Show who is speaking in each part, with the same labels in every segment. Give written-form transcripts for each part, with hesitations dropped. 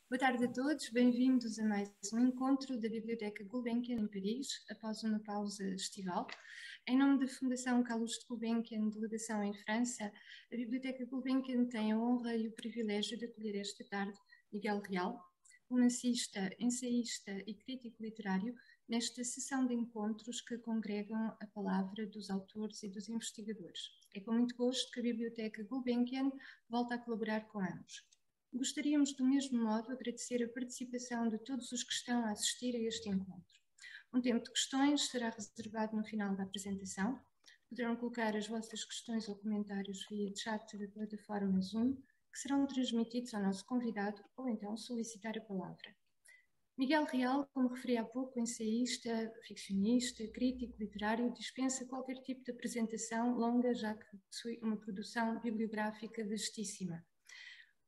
Speaker 1: Boa tarde a todos, bem-vindos a mais um encontro da Biblioteca Gulbenkian em Paris, após uma pausa estival. Em nome da Fundação Calouste Gulbenkian, delegação em França, a Biblioteca Gulbenkian tem a honra e o privilégio de acolher esta tarde Miguel Real, romancista, ensaísta e crítico literário, nesta sessão de encontros que congregam a palavra dos autores e dos investigadores. É com muito gosto que a Biblioteca Gulbenkian volta a colaborar com ambos. Gostaríamos, do mesmo modo, agradecer a participação de todos os que estão a assistir a este encontro. Um tempo de questões será reservado no final da apresentação. Poderão colocar as vossas questões ou comentários via chat da plataforma Zoom, que serão transmitidos ao nosso convidado, ou então solicitar a palavra. Miguel Real, como referi há pouco, ensaísta, ficcionista, crítico literário, dispensa qualquer tipo de apresentação longa, já que possui uma produção bibliográfica vastíssima.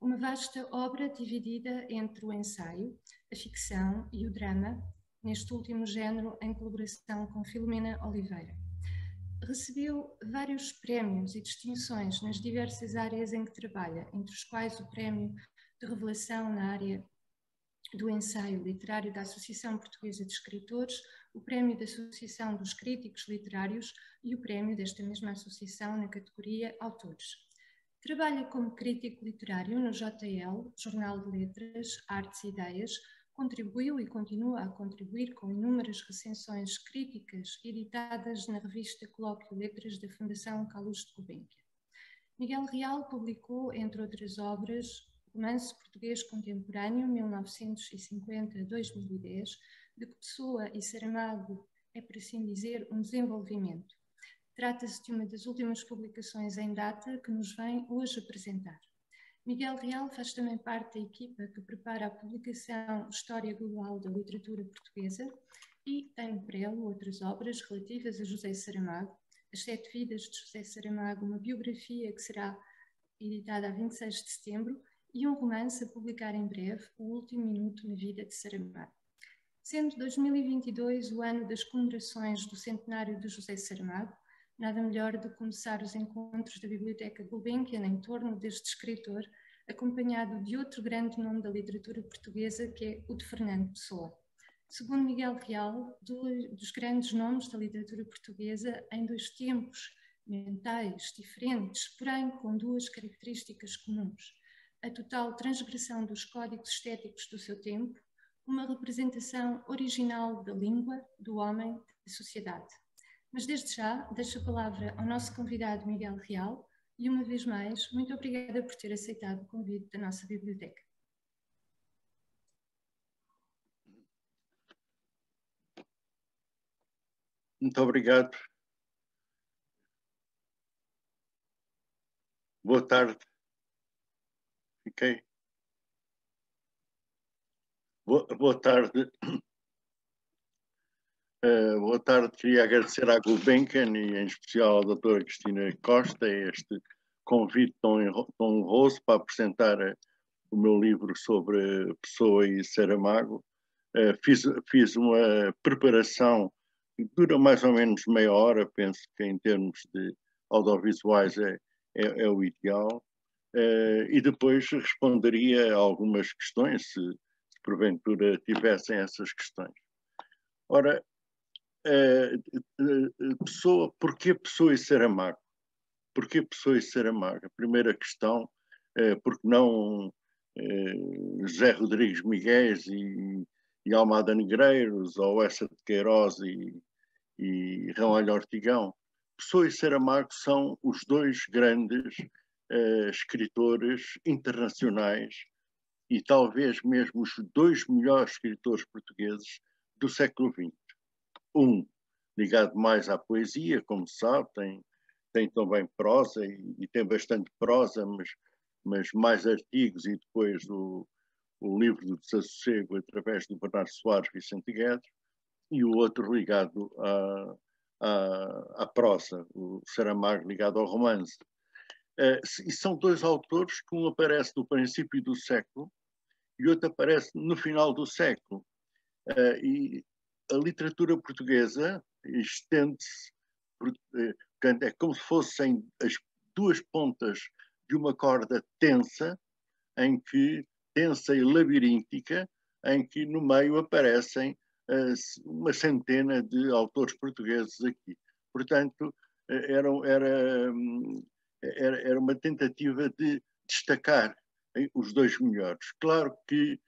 Speaker 1: Uma vasta obra dividida entre o ensaio, a ficção e o drama, neste último género em colaboração com Filomena Oliveira. Recebeu vários prémios e distinções nas diversas áreas em que trabalha, entre os quais o Prémio de Revelação na área do ensaio literário da Associação Portuguesa de Escritores, o Prémio da Associação dos Críticos Literários e o Prémio desta mesma associação na categoria Autores. Trabalha como crítico literário no JL, Jornal de Letras, Artes e Ideias, contribuiu e continua a contribuir com inúmeras recensões críticas editadas na revista Colóquio Letras da Fundação Calouste Gulbenkian. Miguel Real publicou, entre outras obras, Romance Português Contemporâneo, 1950-2010, de que Pessoa e Saramago é, por assim dizer, um desenvolvimento. Trata-se de uma das últimas publicações em data que nos vem hoje apresentar. Miguel Real faz também parte da equipa que prepara a publicação História Global da Literatura Portuguesa e tem para ele outras obras relativas a José Saramago, As Sete Vidas de José Saramago, uma biografia que será editada a 26 de setembro e um romance a publicar em breve, O Último Minuto na Vida de Saramago. Sendo 2022 o ano das comemorações do centenário de José Saramago, nada melhor do que começar os encontros da Biblioteca Gulbenkian em torno deste escritor, acompanhado de outro grande nome da literatura portuguesa, que é o de Fernando Pessoa. Segundo Miguel Real, dos grandes nomes da literatura portuguesa em dois tempos mentais diferentes, porém com duas características comuns: a total transgressão dos códigos estéticos do seu tempo, uma representação original da língua, do homem, da sociedade. Mas desde já deixo a palavra ao nosso convidado Miguel Real e, uma vez mais, muito obrigada por ter aceitado o convite da nossa biblioteca.
Speaker 2: Muito obrigado. Boa tarde. Fiquei. Boa tarde. Boa tarde. Queria agradecer à Gulbenkian e, em especial, à doutora Cristina Costa este convite tão honroso para apresentar o meu livro sobre Pessoa e Saramago. Fiz uma preparação que dura mais ou menos meia hora, penso que em termos de audiovisuais é o ideal, e depois responderia a algumas questões, se porventura tivessem essas questões. Ora, porquê Pessoa e Saramago? Porquê Pessoa e Saramago? A primeira questão, porque não José Rodrigues Miguéis e Almada Negreiros, ou Essa de Queiroz e Ramalho Ortigão? Pessoa e Saramago são os dois grandes escritores internacionais e talvez mesmo os dois melhores escritores portugueses do século XX. Um ligado mais à poesia, como se sabe, tem também prosa e tem bastante prosa, mas mais artigos, e depois o livro do Desassossego através do Bernardo Soares Vicente Guedes, e o outro ligado à prosa, o Saramago ligado ao romance. E são dois autores que um aparece no princípio do século e outro aparece no final do século. E a literatura portuguesa estende-se, é como se fossem as duas pontas de uma corda tensa em que densa e labiríntica, em que no meio aparecem uma centena de autores portugueses aqui. Portanto, era uma tentativa de destacar os dois melhores. Claro que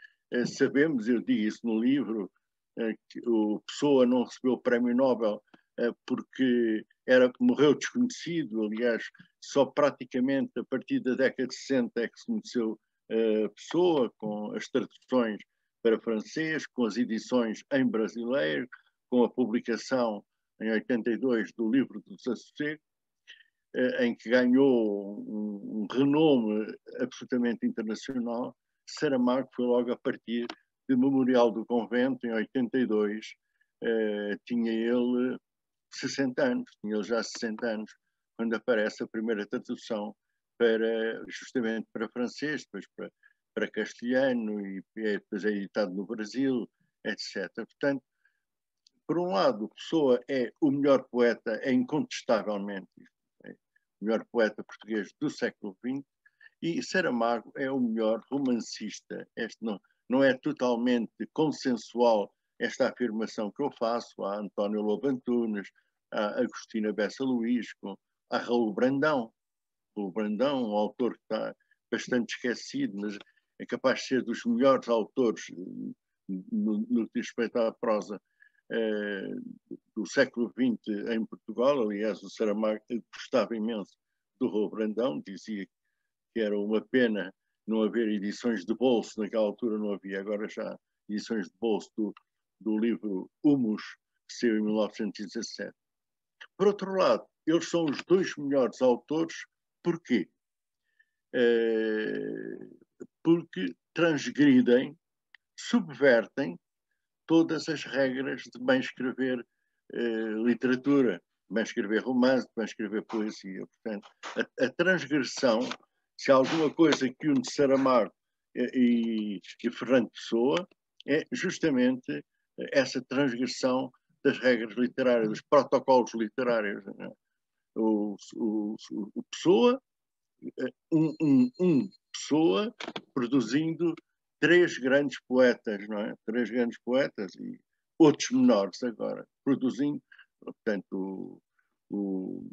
Speaker 2: sabemos, eu digo isso no livro, que o Pessoa não recebeu o Prémio Nobel porque morreu desconhecido. Aliás, só praticamente a partir da década de 60 é que se conheceu Pessoa, com as traduções para francês, com as edições em brasileiro, com a publicação em 82 do livro do Desassossego, em que ganhou um renome absolutamente internacional. Saramago foi logo a partir do Memorial do Convento, em 82, tinha ele 60 anos, tinha ele já 60 anos, quando aparece a primeira tradução justamente para francês, depois para castelhano, e depois é editado no Brasil, etc. Portanto, por um lado, Pessoa é o melhor poeta, é incontestavelmente o melhor poeta português do século XX, e Saramago é o melhor romancista. Este não é totalmente consensual esta afirmação que eu faço. Há António Lobo Antunes, há Agostina Bessa Luís, há Raul Brandão. Raul Brandão, um autor que está bastante esquecido, mas é capaz de ser dos melhores autores no que diz respeito à prosa do século XX em Portugal. Aliás, o Saramago gostava imenso do Raul Brandão, dizia que era uma pena não haver edições de bolso, naquela altura não havia, agora já edições de bolso do livro Humus, que saiu em 1917. Por outro lado, eles são os dois melhores autores. Porquê? Porque transgridem, subvertem todas as regras de bem escrever literatura, de bem escrever romance, de bem escrever poesia. Portanto, a transgressão, se há alguma coisa que une Saramago e Fernando Pessoa, é justamente essa transgressão das regras literárias, dos protocolos literários. O Pessoa, Pessoa produzindo três grandes poetas, não é? Três grandes poetas e outros menores agora, produzindo, portanto, o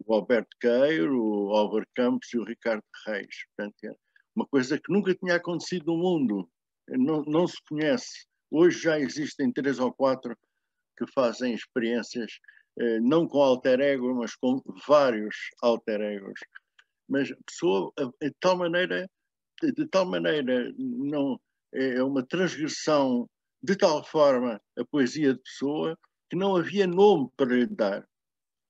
Speaker 2: Alberto Queiro, o Álvaro Campos e o Ricardo Reis. Portanto, é uma coisa que nunca tinha acontecido no mundo, não se conhece. Hoje já existem 3 ou 4 que fazem experiências, não com alter ego, mas com vários alter egos. Mas a Pessoa, de tal maneira, não é uma transgressão de tal forma a poesia de Pessoa que não havia nome para lhe dar.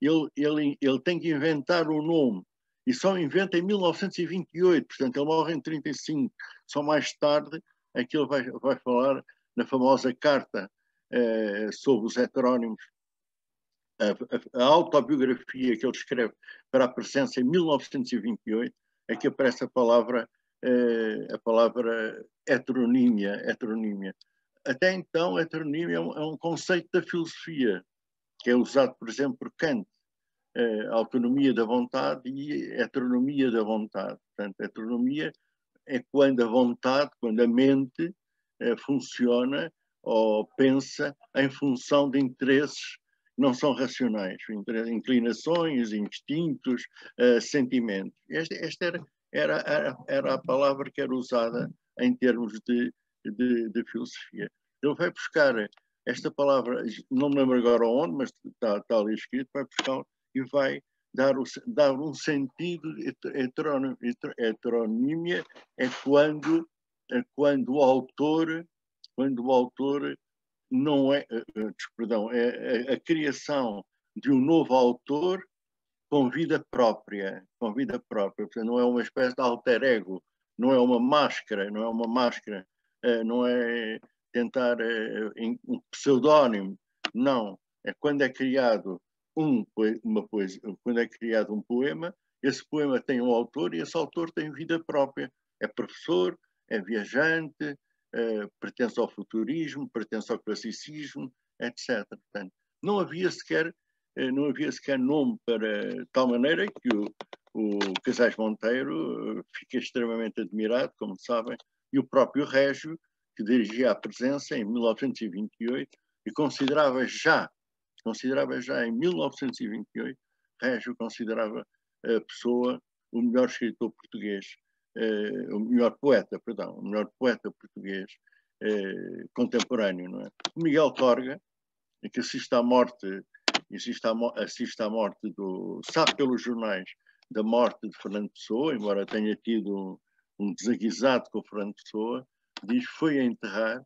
Speaker 2: Ele tem que inventar um nome e só inventa em 1928, portanto ele morre em 35. Só mais tarde é que ele vai falar na famosa carta sobre os heterónimos, a autobiografia que ele escreve para a presença em 1928, é que aparece a palavra heteronímia. Até então, heteronímia é um conceito da filosofia, que é usado, por exemplo, por Kant, autonomia da vontade e heteronomia da vontade. Portanto, heteronomia é quando a vontade, quando a mente funciona ou pensa em função de interesses que não são racionais, inclinações, instintos, sentimentos. Esta era a palavra que era usada em termos de filosofia. Ele vai buscar esta palavra, não me lembro agora onde, mas está ali escrito, vai buscar e vai dar um sentido. Heteronímia é quando o autor não é, perdão, é a criação de um novo autor com vida própria. Portanto, não é uma espécie de alter ego, não é uma máscara, não é tentar um pseudónimo, não. É quando é criado quando é criado um poema, esse poema tem um autor e esse autor tem vida própria. É professor, é viajante, pertence ao futurismo, pertence ao classicismo, etc. Portanto, não havia sequer nome para tal maneira que o Casais Monteiro fica extremamente admirado, como sabem, E o próprio Régio, que dirigia a presença em 1928 e considerava já em 1928, Régio considerava a pessoa o melhor escritor português, o melhor poeta português contemporâneo, não é? O Miguel Torga, que assiste à morte sabe pelos jornais da morte de Fernando Pessoa, embora tenha tido um desaguisado com Fernando Pessoa, diz que foi a enterrar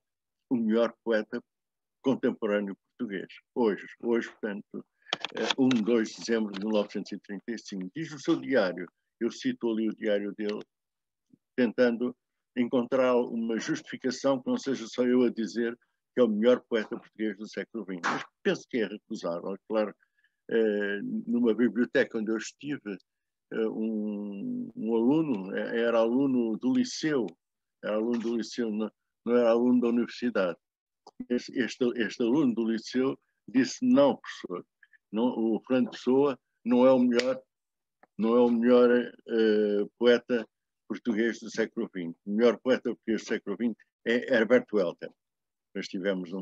Speaker 2: o melhor poeta contemporâneo português. Hoje, portanto, 2 de dezembro de 1935. Diz no seu diário, eu cito ali o diário dele, tentando encontrar uma justificação que não seja só eu a dizer que é o melhor poeta português do século XX. Mas penso que é recusável. Claro, numa biblioteca onde eu estive, um aluno, era aluno do liceu, não era aluno da universidade. Este aluno do liceu disse: não, professor, não, o Fernando Pessoa não é o melhor poeta português do século XX. O melhor poeta português do século XX é Herbert Welter. Nós tivemos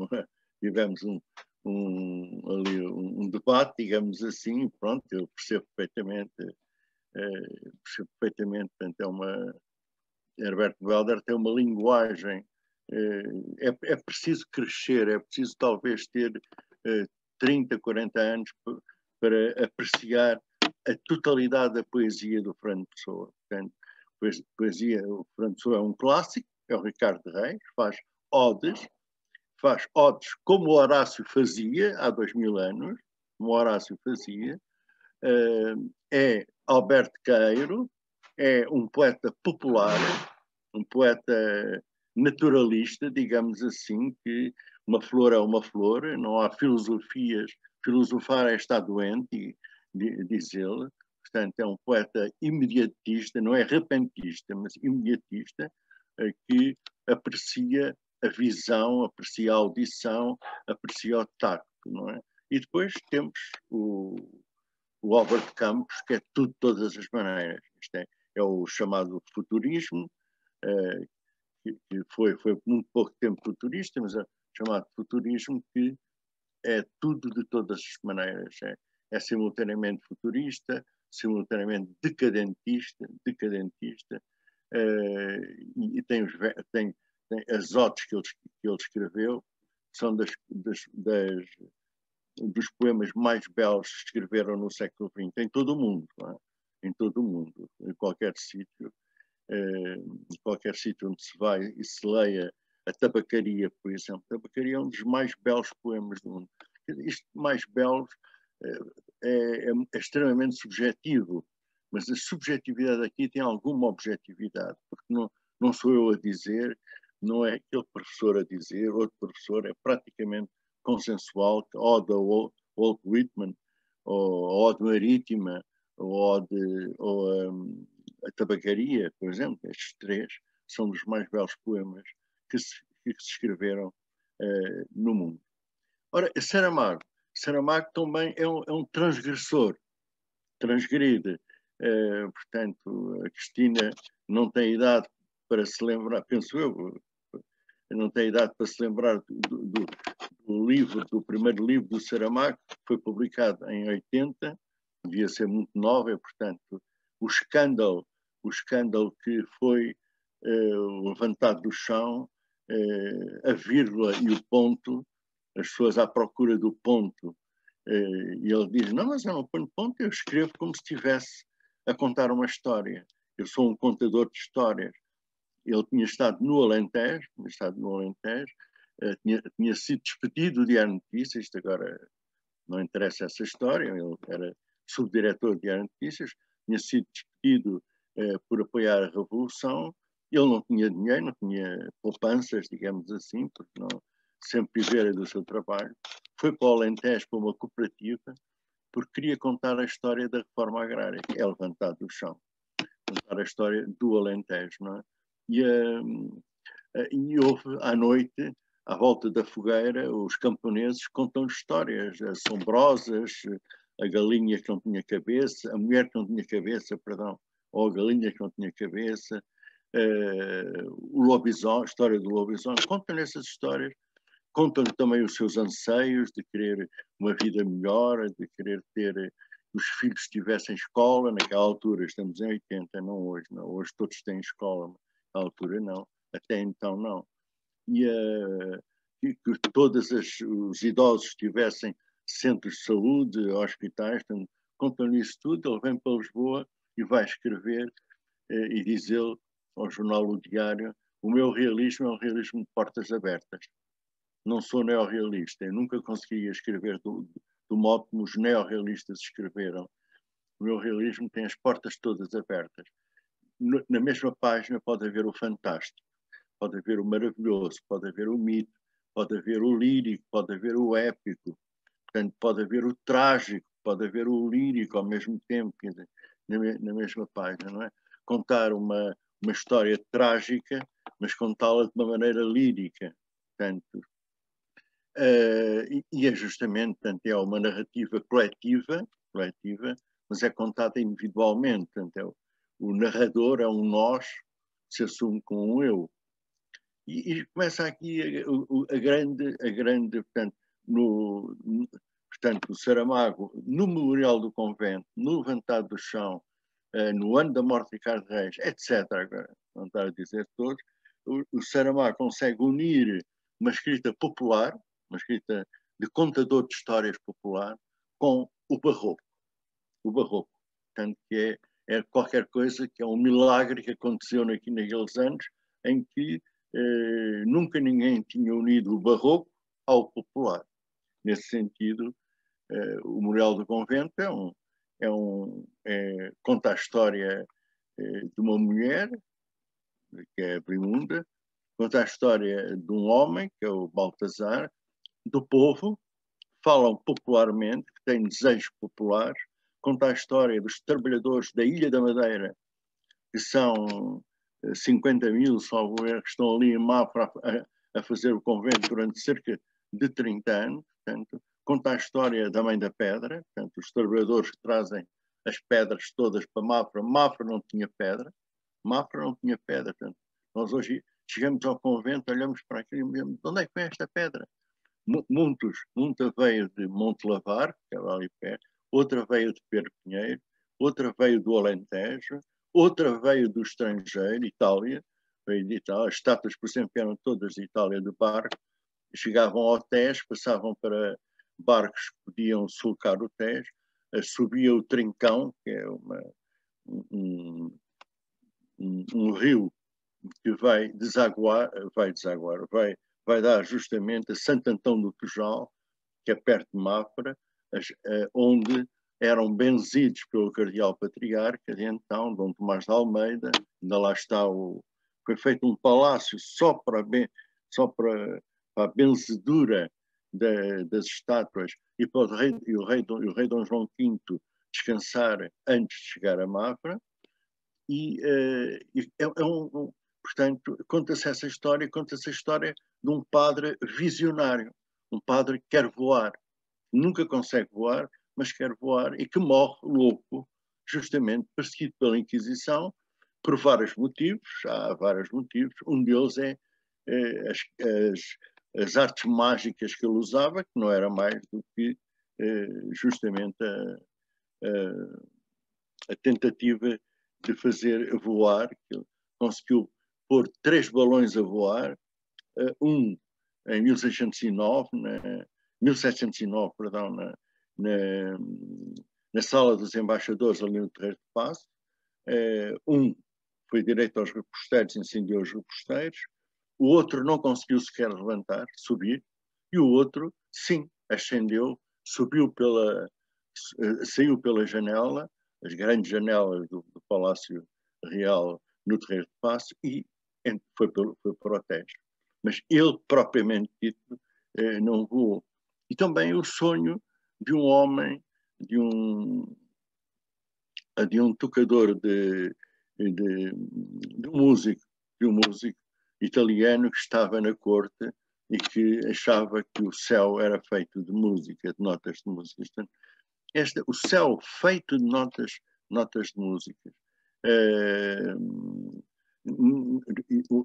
Speaker 2: um debate, digamos assim, pronto, eu percebo perfeitamente, portanto, Herbert Welder tem uma linguagem, é preciso crescer, é preciso talvez ter 30, 40 anos para apreciar a totalidade da poesia do Fernando Pessoa. Portanto, o Fernando Pessoa é um clássico, é o Ricardo Reis, faz odes como o Horácio fazia há 2000 anos, é Alberto Queiro, é um poeta popular, um poeta naturalista, digamos assim, que uma flor é uma flor, não há filosofias, filosofar é estar doente, diz ele. Portanto, é um poeta imediatista, não é repentista, mas imediatista, que aprecia a visão, aprecia a audição, aprecia o tacto, não é? E depois temos o Álvaro de Campos, que é tudo de todas as maneiras. Isto é o chamado futurismo, que foi muito pouco tempo futurista, mas é chamado futurismo, que é tudo de todas as maneiras. É simultaneamente futurista, simultaneamente decadentista, e tem as odes que ele escreveu, são dos poemas mais belos que escreveram no século XX, em todo o mundo, não é? Em todo o mundo, em qualquer sítio onde se vai e se leia a Tabacaria, por exemplo. A Tabacaria é um dos mais belos poemas do mundo. Isto mais belos é extremamente subjetivo, mas a subjetividade aqui tem alguma objetividade, porque não sou eu a dizer, não é aquele professor a dizer, outro professor, é praticamente consensual, que Ode Walt Whitman, ou Ode Marítima, ou a Tabacaria, por exemplo, estes três são dos mais belos poemas que se escreveram no mundo. Ora, Saramago também é um transgressor, transgride. Portanto, a Cristina não tem idade para se lembrar, penso eu, não tem idade para se lembrar do primeiro livro do Saramago, que foi publicado em 80, devia ser muito nova, e, portanto, o escândalo que foi levantado do chão, a vírgula e o ponto, as pessoas à procura do ponto, e ele diz: não, mas eu não ponho ponto, eu escrevo como se estivesse a contar uma história, eu sou um contador de histórias. Ele tinha estado no Alentejo, tinha sido despedido do Diário de Notícias, isto agora não interessa essa história, ele era subdiretor do Diário de Notícias, tinha sido despedido por apoiar a Revolução, ele não tinha dinheiro, não tinha poupanças, digamos assim, porque não, sempre vivera do seu trabalho, foi para o Alentejo, para uma cooperativa, porque queria contar a história da reforma agrária, que é levantado do chão, contar a história do Alentejo, não é? E houve, à noite, à volta da fogueira, os camponeses contam histórias assombrosas, a galinha que não tinha cabeça, a mulher que não tinha cabeça, perdão, ou a galinha que não tinha cabeça, o lobisomem, a história do lobisomem, contam-lhe essas histórias, contam-lhe também os seus anseios de querer uma vida melhor, de querer ter os filhos tivessem escola, naquela altura, estamos em 80, não hoje, não. Hoje todos têm escola, na altura não, até então não. E que todos os idosos tivessem centros de saúde, hospitais, contam-lhe isso tudo. Ele vem para Lisboa e vai escrever e diz ele ao jornal O Diário: o meu realismo é um realismo de portas abertas. Não sou neorrealista, eu nunca conseguia escrever do modo como os neorrealistas escreveram. O meu realismo tem as portas todas abertas. Na mesma página pode haver o fantástico, pode haver o maravilhoso, pode haver o mito, pode haver o lírico, pode haver o épico, portanto, pode haver o trágico, pode haver o lírico ao mesmo tempo, quer dizer, na mesma página, não é? Contar uma história trágica, mas contá-la de uma maneira lírica, portanto, e é justamente, portanto, é uma narrativa coletiva, mas é contada individualmente, portanto, o narrador é um nós, se assume com um eu. E começa aqui a grande, portanto, portanto, o Saramago, no Memorial do Convento, no Levantado do Chão, no ano da morte de Ricardo Reis, etc., agora não estar a dizer todos, o Saramago consegue unir uma escrita popular, uma escrita de contador de histórias popular, com o barroco. O barroco. Portanto, que é qualquer coisa que é um milagre que aconteceu naqueles anos em que nunca ninguém tinha unido o barroco ao popular. Nesse sentido, o Memorial do Convento conta a história de uma mulher, que é a Brimunda, conta a história de um homem, que é o Baltazar, do povo, falam popularmente, que têm desejos populares, conta a história dos trabalhadores da Ilha da Madeira, que são 50 mil, salvo erro, que estão ali em Mafra a fazer o convento durante cerca de 30 anos. Portanto, conta a história da Mãe da Pedra, portanto, os trabalhadores que trazem as pedras todas para Mafra. Mafra não tinha pedra. Portanto, nós hoje chegamos ao convento, olhamos para aquilo e dizemos: de onde é que vem esta pedra? Muita veio de Monte Lavar, que era ali perto, outra veio de Pedro Pinheiro, outra veio do Alentejo, outra veio do estrangeiro, Itália, veio de Itália. As estátuas, por exemplo, eram todas de Itália, de barco, chegavam ao Tejo, passavam para barcos que podiam sulcar o Tejo, subia o Trincão, que é um rio que vai dar justamente a Santo Antão do Tujal, que é perto de Mafra, onde eram benzidos pelo cardeal patriarca de então, Dom Tomás de Almeida. Ainda lá está foi feito um palácio só para a benzedura das estátuas e para o rei Dom João V descansar antes de chegar a Mafra. Portanto, conta-se essa história de um padre visionário, um padre que quer voar, nunca consegue voar, mas quer voar, e que morre louco, justamente perseguido pela Inquisição, por vários motivos. Há vários motivos. Um deles é as artes mágicas que ele usava, que não era mais do que justamente a tentativa de fazer voar, que ele conseguiu pôr 3 balões a voar, um em 1709, perdão, na Sala dos Embaixadores, ali no Terreiro de Paço. Um foi direito aos reposteiros, incendiou os reposteiros. O outro não conseguiu sequer levantar, subir. E o outro, sim, ascendeu, saiu pela janela, as grandes janelas do Palácio Real no Terreiro de Paço, e foi para o Tejo. Mas ele, propriamente dito, não voou. E também o sonho de um homem, de um tocador de um músico italiano que estava na corte e que achava que o céu era feito de música, de notas de música. O céu feito de notas de música.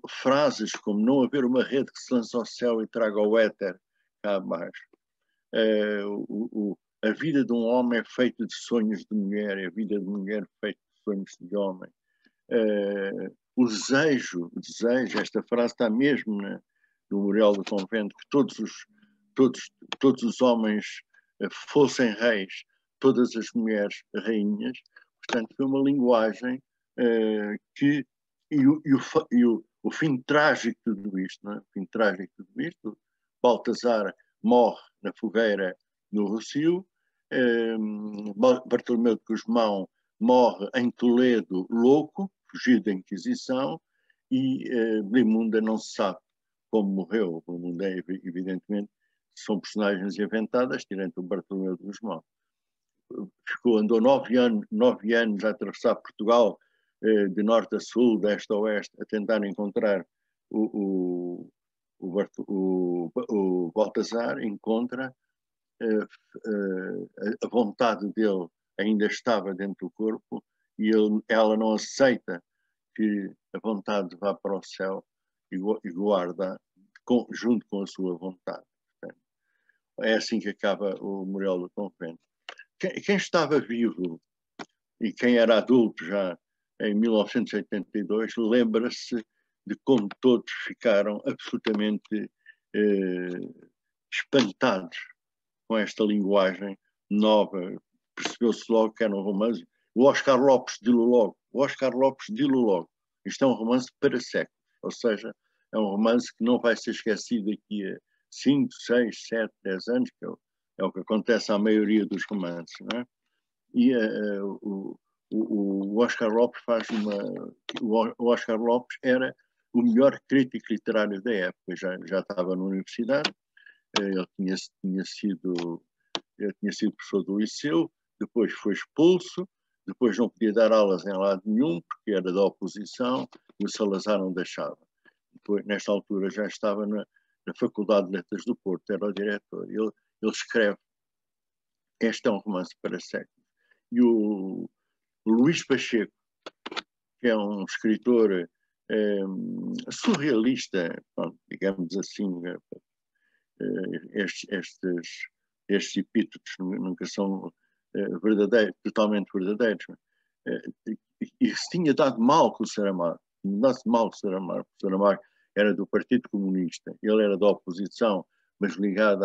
Speaker 2: frases como não haver uma rede que se lance ao céu e traga o éter cá abaixo. A vida de um homem é feita de sonhos de mulher, a vida de mulher é feita de sonhos de homem. O desejo, esta frase está mesmo no Memorial do Convento, que todos os homens fossem reis, todas as mulheres rainhas. Portanto, foi uma linguagem que... o fim trágico de tudo isto, não é? O fim trágico de tudo isto, Baltasar morre na fogueira no Rossio, Bartolomeu de Gusmão morre em Toledo louco, fugido da Inquisição, e Blimunda não se sabe como morreu. Blimunda, evidentemente, são personagens inventadas, tirando o Bartolomeu de Gusmão. Andou 9 anos a atravessar Portugal de norte a sul, de este a oeste, a tentar encontrar o Baltasar. Encontra, a vontade dele ainda estava dentro do corpo e ela não aceita que a vontade vá para o céu e guarda junto com a sua vontade. Portanto, é assim que acaba o Memorial do Convento. Quem estava vivo e quem era adulto já em 1982 lembra-se de como todos ficaram absolutamente espantados com esta linguagem nova. Percebeu-se logo que era um romance. O Oscar Lopes dilo logo. Isto é um romance para séculos, ou seja, é um romance que não vai ser esquecido daqui a 5, 6, 7, 10 anos, que é o que acontece à maioria dos romances, não é? E o Oscar Lopes o Oscar Lopes era o melhor crítico literário da época, já estava na universidade, ele tinha sido professor do Liceu, depois foi expulso, depois não podia dar aulas em lado nenhum, porque era da oposição, e o Salazar não deixava. Depois, nesta altura, já estava na Faculdade de Letras do Porto, era o diretor. Ele escreve, este é um romance para séculos. E o Luís Pacheco, que é um escritor surrealista, digamos assim, estes epítetos nunca são verdadeiros, totalmente verdadeiros. E se tinha dado mal com o Saramago, o Saramago era do Partido Comunista, ele era da oposição, mas ligado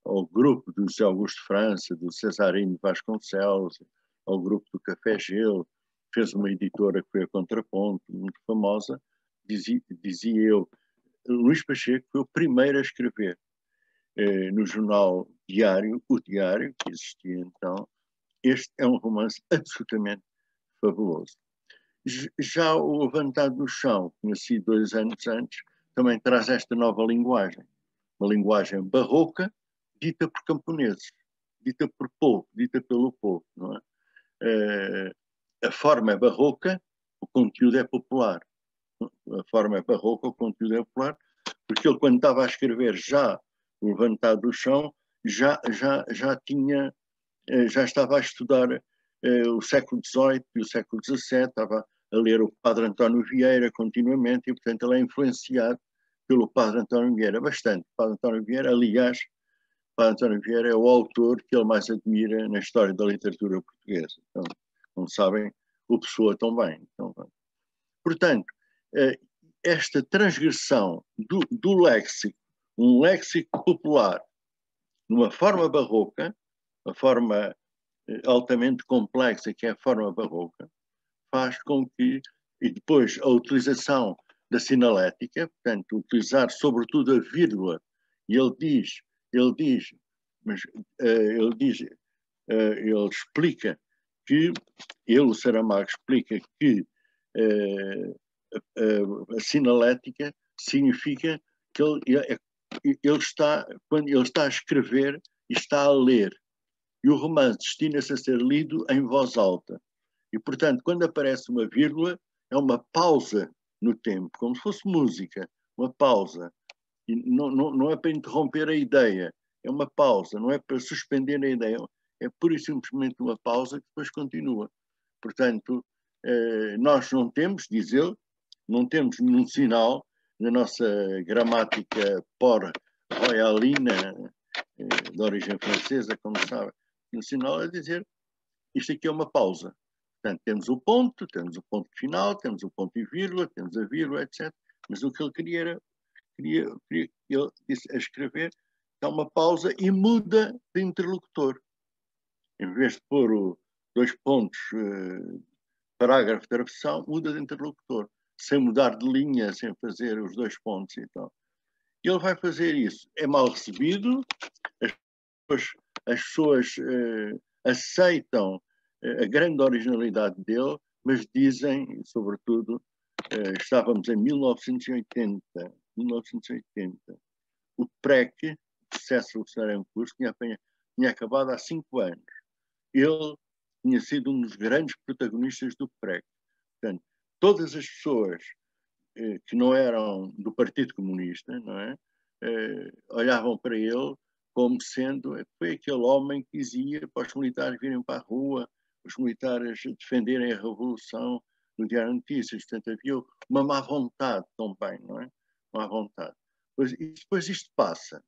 Speaker 2: ao grupo do José Augusto França, do Cesarino Vasconcelos, ao grupo do Café Gelo, fez uma editora que foi a Contraponto, muito famosa. Dizia eu, Luís Pacheco foi o primeiro a escrever no jornal Diário, o Diário, que existia então. Este é um romance absolutamente fabuloso. Já o Levantado do Chão, nascido 2 anos antes, também traz esta nova linguagem. Uma linguagem barroca, dita por camponeses, dita por povo, dita pelo povo, não é? A forma é barroca, o conteúdo é popular. A forma é barroca, o conteúdo é popular, porque ele, quando estava a escrever já o Levantado do Chão, já estava a estudar o século XVIII e o século XVII, estava a ler o Padre António Vieira continuamente, e, portanto, ele é influenciado pelo Padre António Vieira bastante. O Padre António Vieira, aliás, o Padre António Vieira é o autor que ele mais admira na história da literatura portuguesa. Então, como sabem, o Pessoa também. Então, portanto, esta transgressão do léxico, um léxico popular, numa forma barroca, uma forma altamente complexa, que é a forma barroca, faz com que, e depois a utilização da sinalética, portanto, utilizar sobretudo a vírgula, e ele explica que, o Saramago explica que a sinalética significa que quando ele está a escrever e está a ler. E o romance destina-se a ser lido em voz alta. E, portanto, quando aparece uma vírgula, é uma pausa no tempo, como se fosse música, uma pausa. E não é para interromper a ideia, é uma pausa, não é para suspender a ideia, é pura e simplesmente uma pausa que depois continua. Portanto, nós não temos, diz ele, não temos nenhum sinal na nossa gramática royalina, de origem francesa, como sabe, um sinal a dizer isto aqui é uma pausa. Portanto, temos o ponto final, temos o ponto e vírgula, temos a vírgula, etc. Mas o que ele queria era, ele disse a escrever, dá uma pausa e muda de interlocutor. Em vez de pôr dois pontos, parágrafo, travessão, muda de interlocutor, sem mudar de linha, sem fazer os dois pontos e tal. Ele vai fazer isso. É mal recebido, as pessoas aceitam a grande originalidade dele, mas dizem, sobretudo, estávamos em 1980, o PREC, o processo revolucionário em curso, tinha acabado há 5 anos. Ele tinha sido um dos grandes protagonistas do PREC. Portanto, todas as pessoas que não eram do Partido Comunista, não é? Olhavam para ele como sendo, foi aquele homem que dizia para os militares virem para a rua, os militares defenderem a revolução no Diário de Notícias. Portanto, havia uma má vontade também, não é? Má vontade. Depois isto passa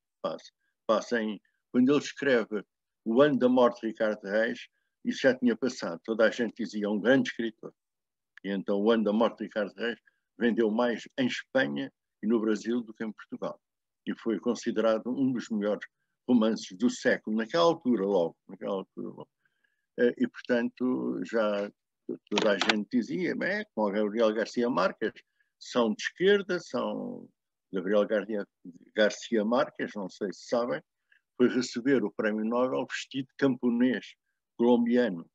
Speaker 2: quando ele escreve O Ano da Morte de Ricardo Reis, isso já tinha passado. Toda a gente dizia, um grande escritor. E então O Ano da Morte de Ricardo Reis vendeu mais em Espanha e no Brasil do que em Portugal. E foi considerado um dos melhores romances do século, naquela altura logo. E, portanto, já toda a gente dizia, com o Gabriel Garcia Marques, são de esquerda, são Gabriel Garcia Marques, não sei se sabem, foi receber o Prémio Nobel vestido de camponês colombiano.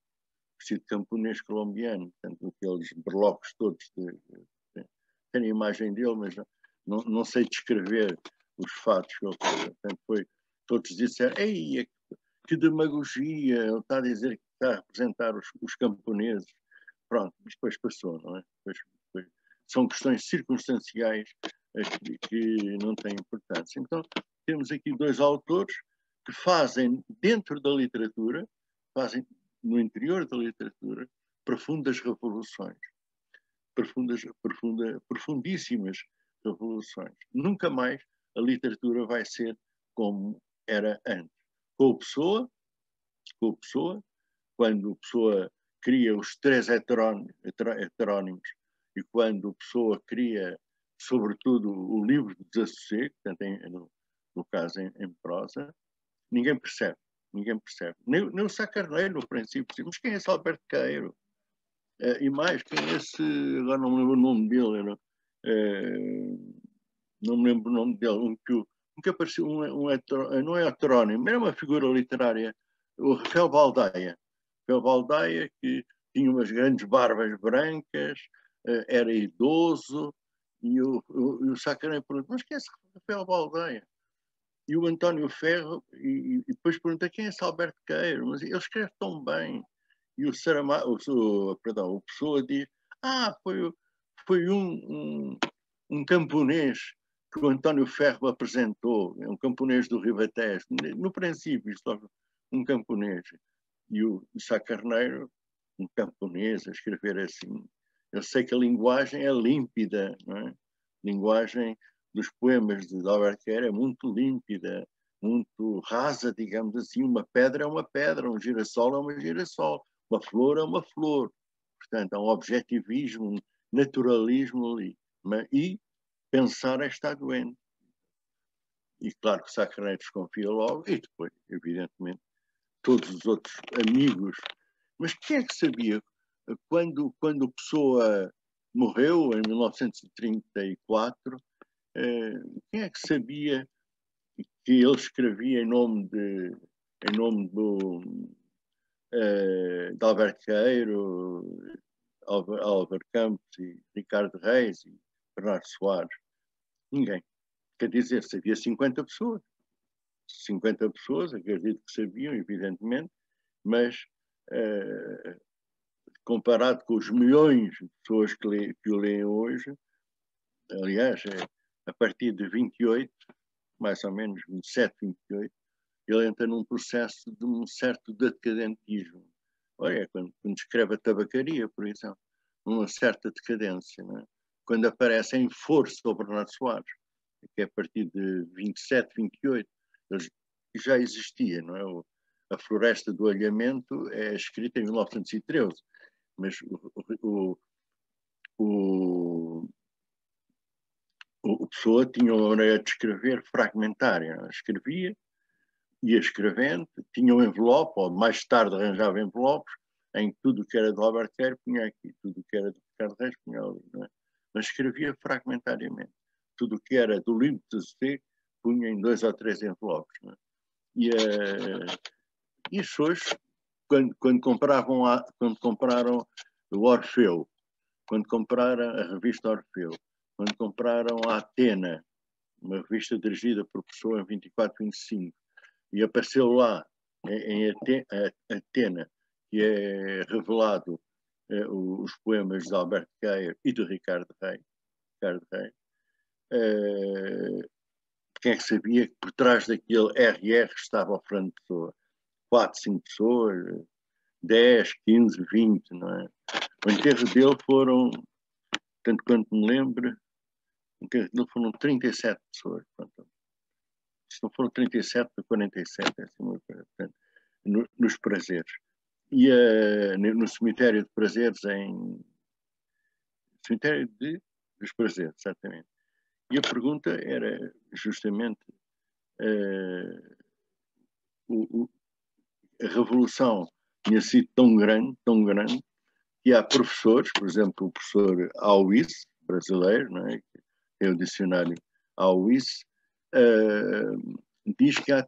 Speaker 2: Portanto, aqueles berlocos todos. Tenho a imagem dele, mas não sei descrever os fatos. Portanto, todos disseram, ei, que demagogia, ele está a dizer que está a representar os camponeses. Pronto, mas depois passou, não é? Depois, são questões circunstanciais que não têm importância. Então, temos aqui dois autores que fazem, dentro da literatura, fazem no interior da literatura, profundas revoluções. Profundíssimas revoluções. Nunca mais a literatura vai ser como era antes. Com o Pessoa, quando o Pessoa cria os 3 heterónimos e quando o Pessoa cria, sobretudo, o livro de Desassossego, portanto, no caso em prosa, ninguém percebe. Nem o Sá Carneiro, no princípio, mas quem é esse Alberto Queiro? E mais, quem é esse, agora não me lembro o nome dele, não me lembro o nome dele, que apareceu, não é heterónimo, era uma figura literária, o Rafael Baldaia, que tinha umas grandes barbas brancas, era idoso, e o Sá Carneiro perguntou, mas quem é esse Rafael Baldaia? E o António Ferro, e depois pergunta quem é esse Alberto Queiro, mas ele escreve tão bem. E o Pessoa diz, foi um camponês que o António Ferro apresentou, um camponês do Ribatejo, no princípio, um camponês. E o Sá Carneiro, um camponês, a escrever assim. Eu sei que a linguagem é límpida, não é? A linguagem dos poemas de Alberto Queiro é muito límpida, muito rasa, digamos assim. Uma pedra é uma pedra, um girassol é uma girassol, uma flor é uma flor. Portanto, há um objetivismo, um naturalismo ali. E pensar é estar doente. E claro que o Sá Carneiro desconfia logo, e depois, evidentemente, todos os outros amigos. Mas quem é que sabia? Quando o Pessoa morreu, em 1934, quem é que sabia que ele escrevia em nome de Alberto Queiro, Álvaro Campos e Ricardo Reis e Bernardo Soares? Ninguém. Quer dizer, sabia 50 pessoas. 50 pessoas, acredito que sabiam, evidentemente, mas comparado com os milhões de pessoas que o leem hoje, aliás, a partir de 28, mais ou menos 27, 28, ele entra num processo de um certo decadentismo. Olha, quando escreve a tabacaria, por exemplo, uma certa decadência, não é? quando aparece em Força o Bernardo Soares, que é a partir de 27, 28, já existia, não é? A Floresta do Alhamento é escrita em 1913, mas o Pessoa tinha uma maneira de escrever fragmentária. Não é? Escrevia, ia escrevendo, tinha um envelope, ou mais tarde arranjava envelopes, em que tudo o que era de Robert Kerr punha aqui, tudo o que era de Ricardo Reis punha ali. Não é? Mas escrevia fragmentariamente. Tudo o que era do livro de Z punha em 2 ou 3 envelopes. Não é? E as pessoas, quando compraram o Orfeu, quando compraram a revista Orfeu, quando compraram a Atena, uma revista dirigida por Pessoa em 24, 25, e apareceu lá em Atena, que é revelado os poemas de Alberto Queiro e de Ricardo Reis. Quem é que sabia que por trás daquele RR estava o Fernando Pessoa? 4, 5 pessoas, 10, 15, 20, não é? O enterro dele foram, tanto quanto me lembro, o enterro dele foram 37 pessoas. Portanto, se não foram 37, 47, é assim uma coisa, portanto, nos Prazeres. E no cemitério de Prazeres, cemitério dos Prazeres, exatamente. E a pergunta era justamente a revolução tinha sido tão grande, que há professores, por exemplo, o professor Auis, brasileiro, não é? Que tem o dicionário Auis, diz que há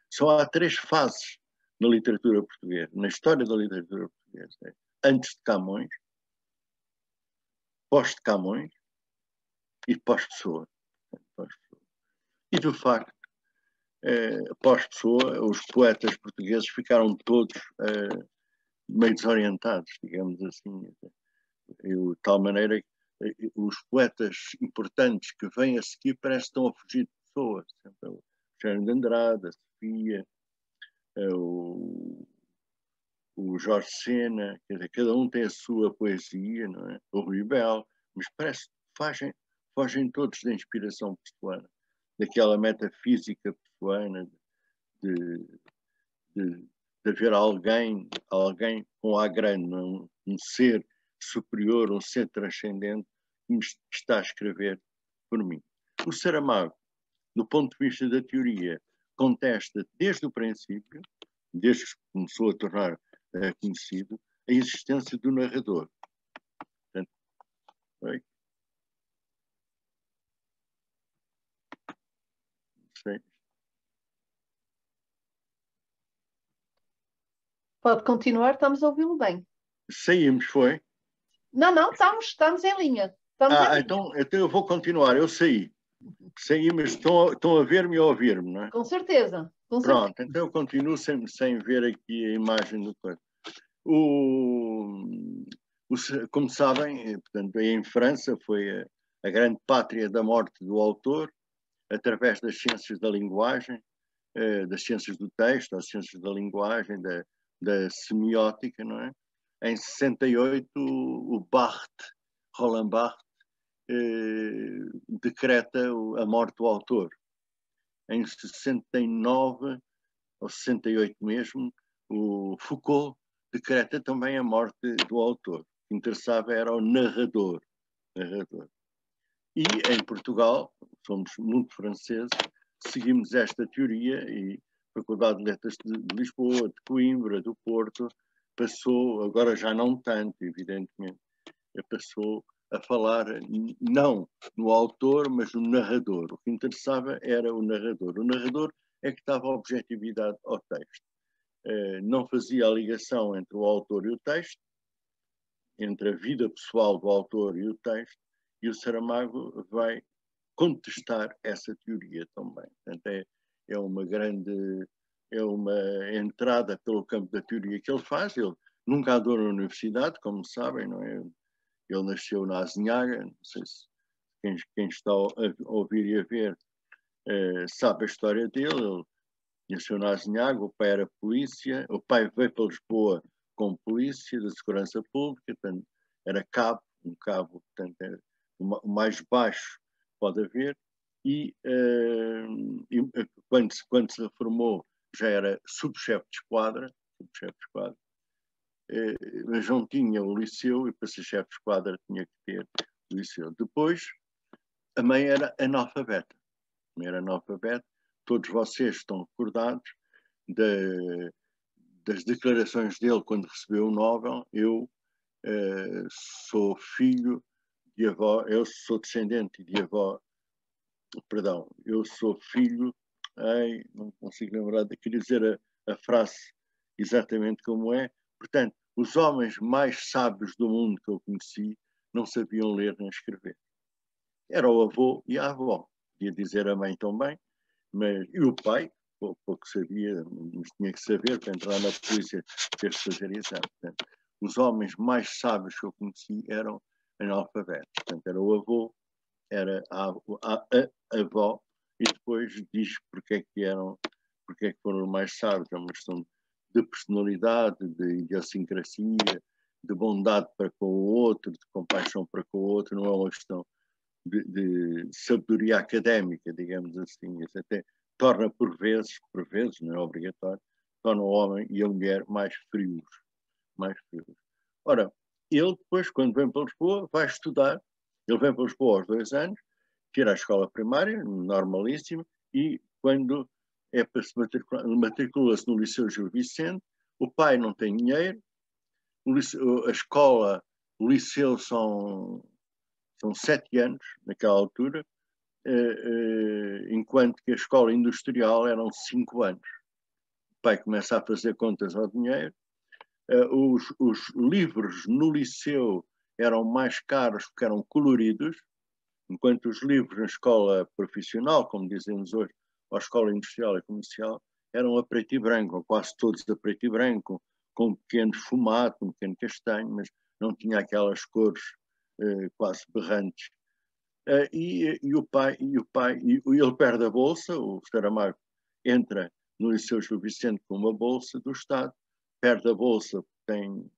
Speaker 2: só há três fases na literatura portuguesa, na história da literatura portuguesa. É? Antes de Camões, pós de Camões e pós-Pessoa. E, de facto, pós-Pessoa, os poetas portugueses ficaram todos meio desorientados, digamos assim. De tal maneira que os poetas importantes que vêm a seguir parece que estão a fugir de pessoas. O Jerónimo de Andrade, a Sofia, o Jorge Sena, quer dizer, cada um tem a sua poesia, não é? O Rui Bel, mas parece que fogem todos da inspiração pessoana, daquela metafísica pessoana de haver alguém com A grande, um ser superior, um ser transcendente que está a escrever por mim. O Saramago, do ponto de vista da teoria, contesta desde o princípio, desde que começou a tornar conhecido, a existência do narrador. Portanto, não sei.
Speaker 3: Pode continuar, estamos a ouvi-lo bem.
Speaker 2: Saímos, foi?
Speaker 3: Não, estamos em linha.
Speaker 2: Então eu vou continuar, eu saí. Saí, mas estão a ver-me e a ouvir-me, não é?
Speaker 3: Com certeza.
Speaker 2: Pronto, então eu continuo sem ver aqui a imagem do coisa. Como sabem, portanto, em França foi a grande pátria da morte do autor, através das ciências da linguagem, das ciências do texto, das ciências da linguagem, da semiótica, não é? Em 68, o Roland Barthes, decreta a morte do autor. Em 69, ou 68 mesmo, o Foucault decreta também a morte do autor. O que interessava era o narrador. E em Portugal, somos muito franceses, seguimos esta teoria e a Faculdade de Letras de Lisboa, de Coimbra, do Porto, passou, agora já não tanto, evidentemente, passou a falar não no autor, mas no narrador. O que interessava era o narrador. O narrador é que dava objetividade ao texto. Não fazia a ligação entre o autor e o texto, entre a vida pessoal do autor e o texto, e o Saramago vai contestar essa teoria também. Portanto, é uma entrada pelo campo da teoria que ele faz. Ele nunca andou na universidade, como sabem, não é? Ele nasceu na Azinhaga, não sei se quem está a ouvir e a ver sabe a história dele. Ele nasceu na Azinhaga, o pai era polícia, o pai veio para Lisboa como polícia da segurança pública, portanto, era cabo um cabo, portanto, é o mais baixo que pode haver, e quando se reformou já era subchefe de esquadra, mas não tinha o liceu, e para ser chefe de esquadra tinha que ter o liceu. Depois, a mãe era analfabeta. Todos vocês estão recordados das declarações dele quando recebeu o Nobel. Eu sou filho de avó, eu sou descendente de avó, perdão, eu sou filho, não consigo lembrar, queria dizer a frase exatamente como é. Portanto, os homens mais sábios do mundo que eu conheci não sabiam ler nem escrever. Era o avô e a avó, podia dizer a mãe também, e o pai, pouco sabia, mas tinha que saber, para entrar na polícia, ter que fazer exame. Portanto, os homens mais sábios que eu conheci eram analfabetos. Portanto, era o avô, era a avó, e depois diz porque é que foram mais sábios. É uma questão de personalidade, de idiosincrasia, de bondade para com o outro, de compaixão para com o outro, não é uma questão de sabedoria académica, digamos assim. Isso até torna, por vezes, não é obrigatório, torna o homem e a mulher mais frios. Ora, ele depois, quando vem para Lisboa, vai estudar. Ele vem para Lisboa aos 2 anos, tira a escola primária, normalíssima, e quando é para se matricula-se no Liceu Gil Vicente, o pai não tem dinheiro, a escola, o liceu são 7 anos, naquela altura, enquanto que a escola industrial eram 5 anos. O pai começa a fazer contas ao dinheiro. Os livros no liceu eram mais caros porque eram coloridos, enquanto os livros na escola profissional, como dizemos hoje, ou a escola industrial e comercial, eram a preto e branco, ou quase todos a preto e branco, com um pequeno fumado, um pequeno castanho, mas não tinha aquelas cores quase berrantes. O pai, ele perde a bolsa, o Saramago entra no Liceu Gil Vicente com uma bolsa do Estado, perde a bolsa, tem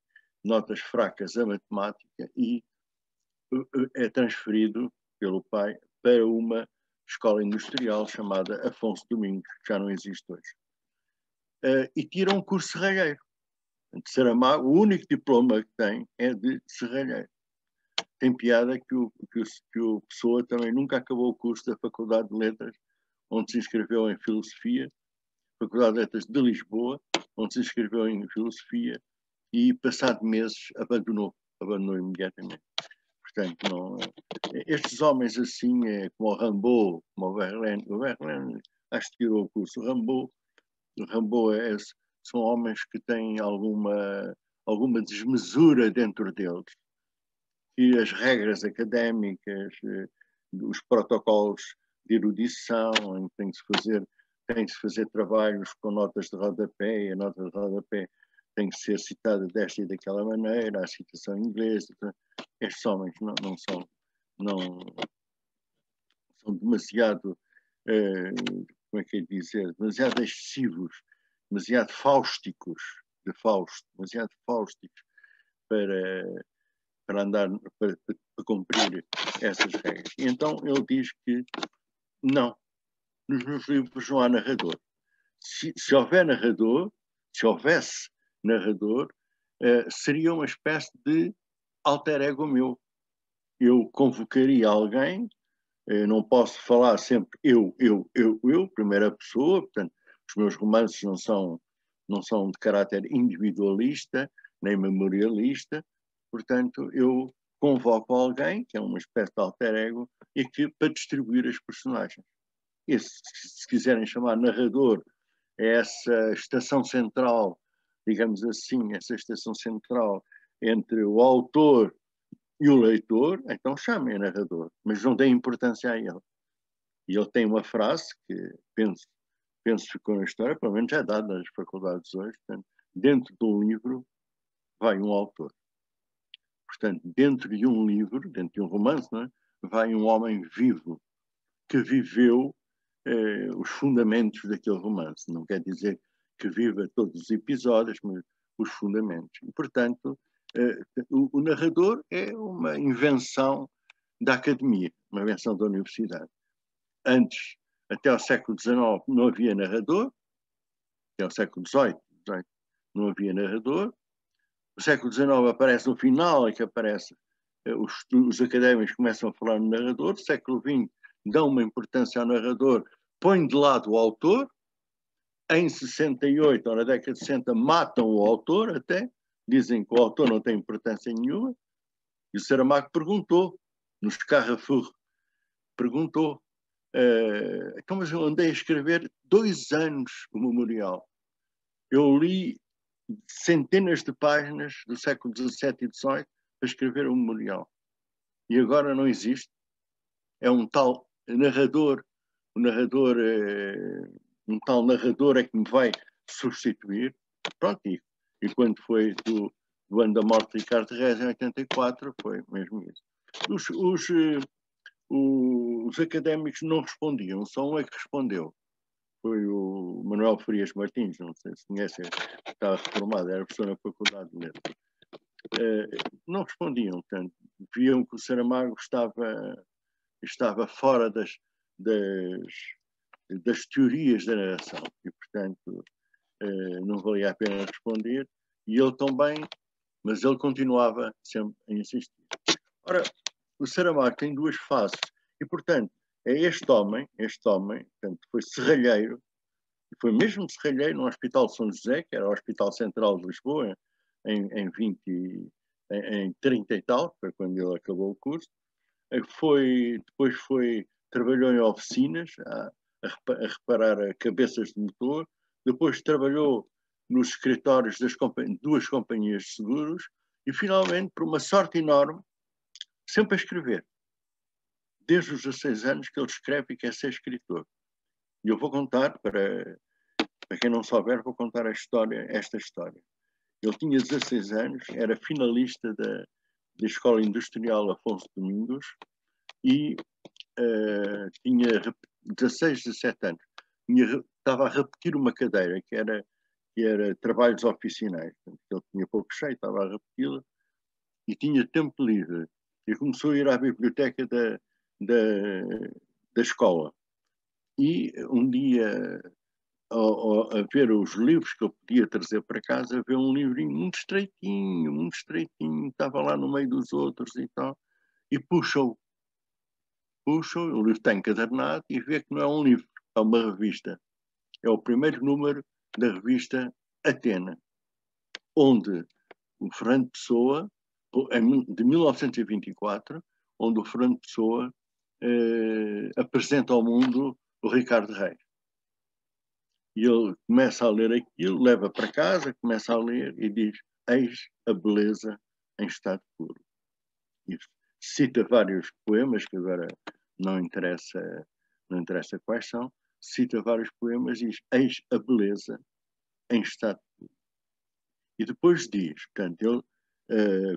Speaker 2: notas fracas a matemática e é transferido pelo pai para uma escola industrial chamada Afonso Domingos, que já não existe hoje. E tira um curso serralheiro. Saramago, o único diploma que tem é de serralheiro. Tem piada que o Pessoa também nunca acabou o curso da Faculdade de Letras, onde se inscreveu em Filosofia, Faculdade de Letras de Lisboa, onde se inscreveu em Filosofia e, passado meses, abandonou imediatamente. Portanto, estes homens assim, como o Rimbaud, como o Verlaine acho que tirou o curso. O Rimbaud são homens que têm alguma desmesura dentro deles, e as regras académicas, os protocolos de erudição, em que tem que se fazer trabalhos com notas de rodapé, e a nota de rodapé tem que ser citada desta e daquela maneira, a citação inglesa. Estes homens não são demasiado, como é que é dizer, demasiado excessivos, demasiado fáusticos, demasiado fáusticos para andar, para cumprir essas regras. E então ele diz que não, nos meus livros não há narrador. Se houvesse narrador, seria uma espécie de alter ego meu. Eu convocaria alguém, não posso falar sempre eu, primeira pessoa, portanto, os meus romances não são de caráter individualista, nem memorialista, portanto, eu convoco alguém, que é uma espécie de alter ego, e para distribuir as personagens. E se quiserem chamar narrador, é essa estação central, digamos assim, essa estação central entre o autor e o leitor, então chamem narrador, mas não deem importância a ele. E ele tem uma frase que penso que ficou na história, pelo menos é dada nas faculdades hoje, portanto, dentro de um livro vai um autor. Portanto, dentro de um livro, dentro de um romance, não é? Vai um homem vivo que viveu os fundamentos daquele romance. Não quer dizer que viva todos os episódios, mas os fundamentos. E, portanto, O narrador é uma invenção da academia, uma invenção da universidade. Antes, até ao século XIX, não havia narrador. Até ao século XVIII não havia narrador. O século XIX aparece no final, é que aparece, os académicos começam a falar no narrador. O século XX dão uma importância ao narrador, põem de lado o autor. Em 68, ou na década de 60, matam o autor até, dizem que o autor não tem importância nenhuma. E o Saramago perguntou, nos Carrefour, perguntou, então, mas eu andei a escrever 2 anos o memorial. Eu li centenas de páginas do século XVII e XVIII para escrever o memorial. E agora não existe. É um tal narrador, um tal narrador é que me vai substituir. Pronto, e quando foi do ano da morte de Ricardo Reis, em 84, foi mesmo isso. Os académicos não respondiam, só um é que respondeu. Foi o Manuel Frias Martins, não sei se conhece, estava reformado, era professor na Faculdade de Letras. Não respondiam, portanto, viam que o Saramago estava fora das teorias da narração e, portanto, não valia a pena responder, e ele também, mas ele continuava sempre a insistir. Ora, o Saramago tem 2 faces e, portanto, é este homem, portanto, foi serralheiro, e foi mesmo serralheiro no Hospital São José, que era o Hospital Central de Lisboa, em 30 e tal, foi quando ele acabou o curso. Depois trabalhou em oficinas, a reparar cabeças de motor. Depois trabalhou nos escritórios das 2 companhias de seguros e, finalmente, por uma sorte enorme, sempre a escrever. Desde os 16 anos que ele escreve e quer ser escritor. E eu vou contar, para quem não souber, vou contar esta história. Ele tinha 16 anos, era finalista da Escola Industrial Afonso Domingos e tinha 16, 17 anos. Estava a repetir uma cadeira que era trabalhos oficinais. Ele tinha pouco cheio, estava a repeti-la e tinha tempo livre. E começou a ir à biblioteca da escola. E um dia, a ver os livros que eu podia trazer para casa, ver um livrinho muito estreitinho, estava lá no meio dos outros e tal, e puxa-o, o livro está encadernado e vê que não é um livro, é uma revista. É o primeiro número da revista Atena, onde o Fernando Pessoa, de 1924, onde o Fernando Pessoa apresenta ao mundo o Ricardo Reis. E ele começa a ler aquilo, leva para casa, começa a ler e diz: eis a beleza em estado puro. E cita vários poemas, que agora não interessa quais são, cita vários poemas e diz: eis a beleza em estado puro. E depois diz, portanto, ele,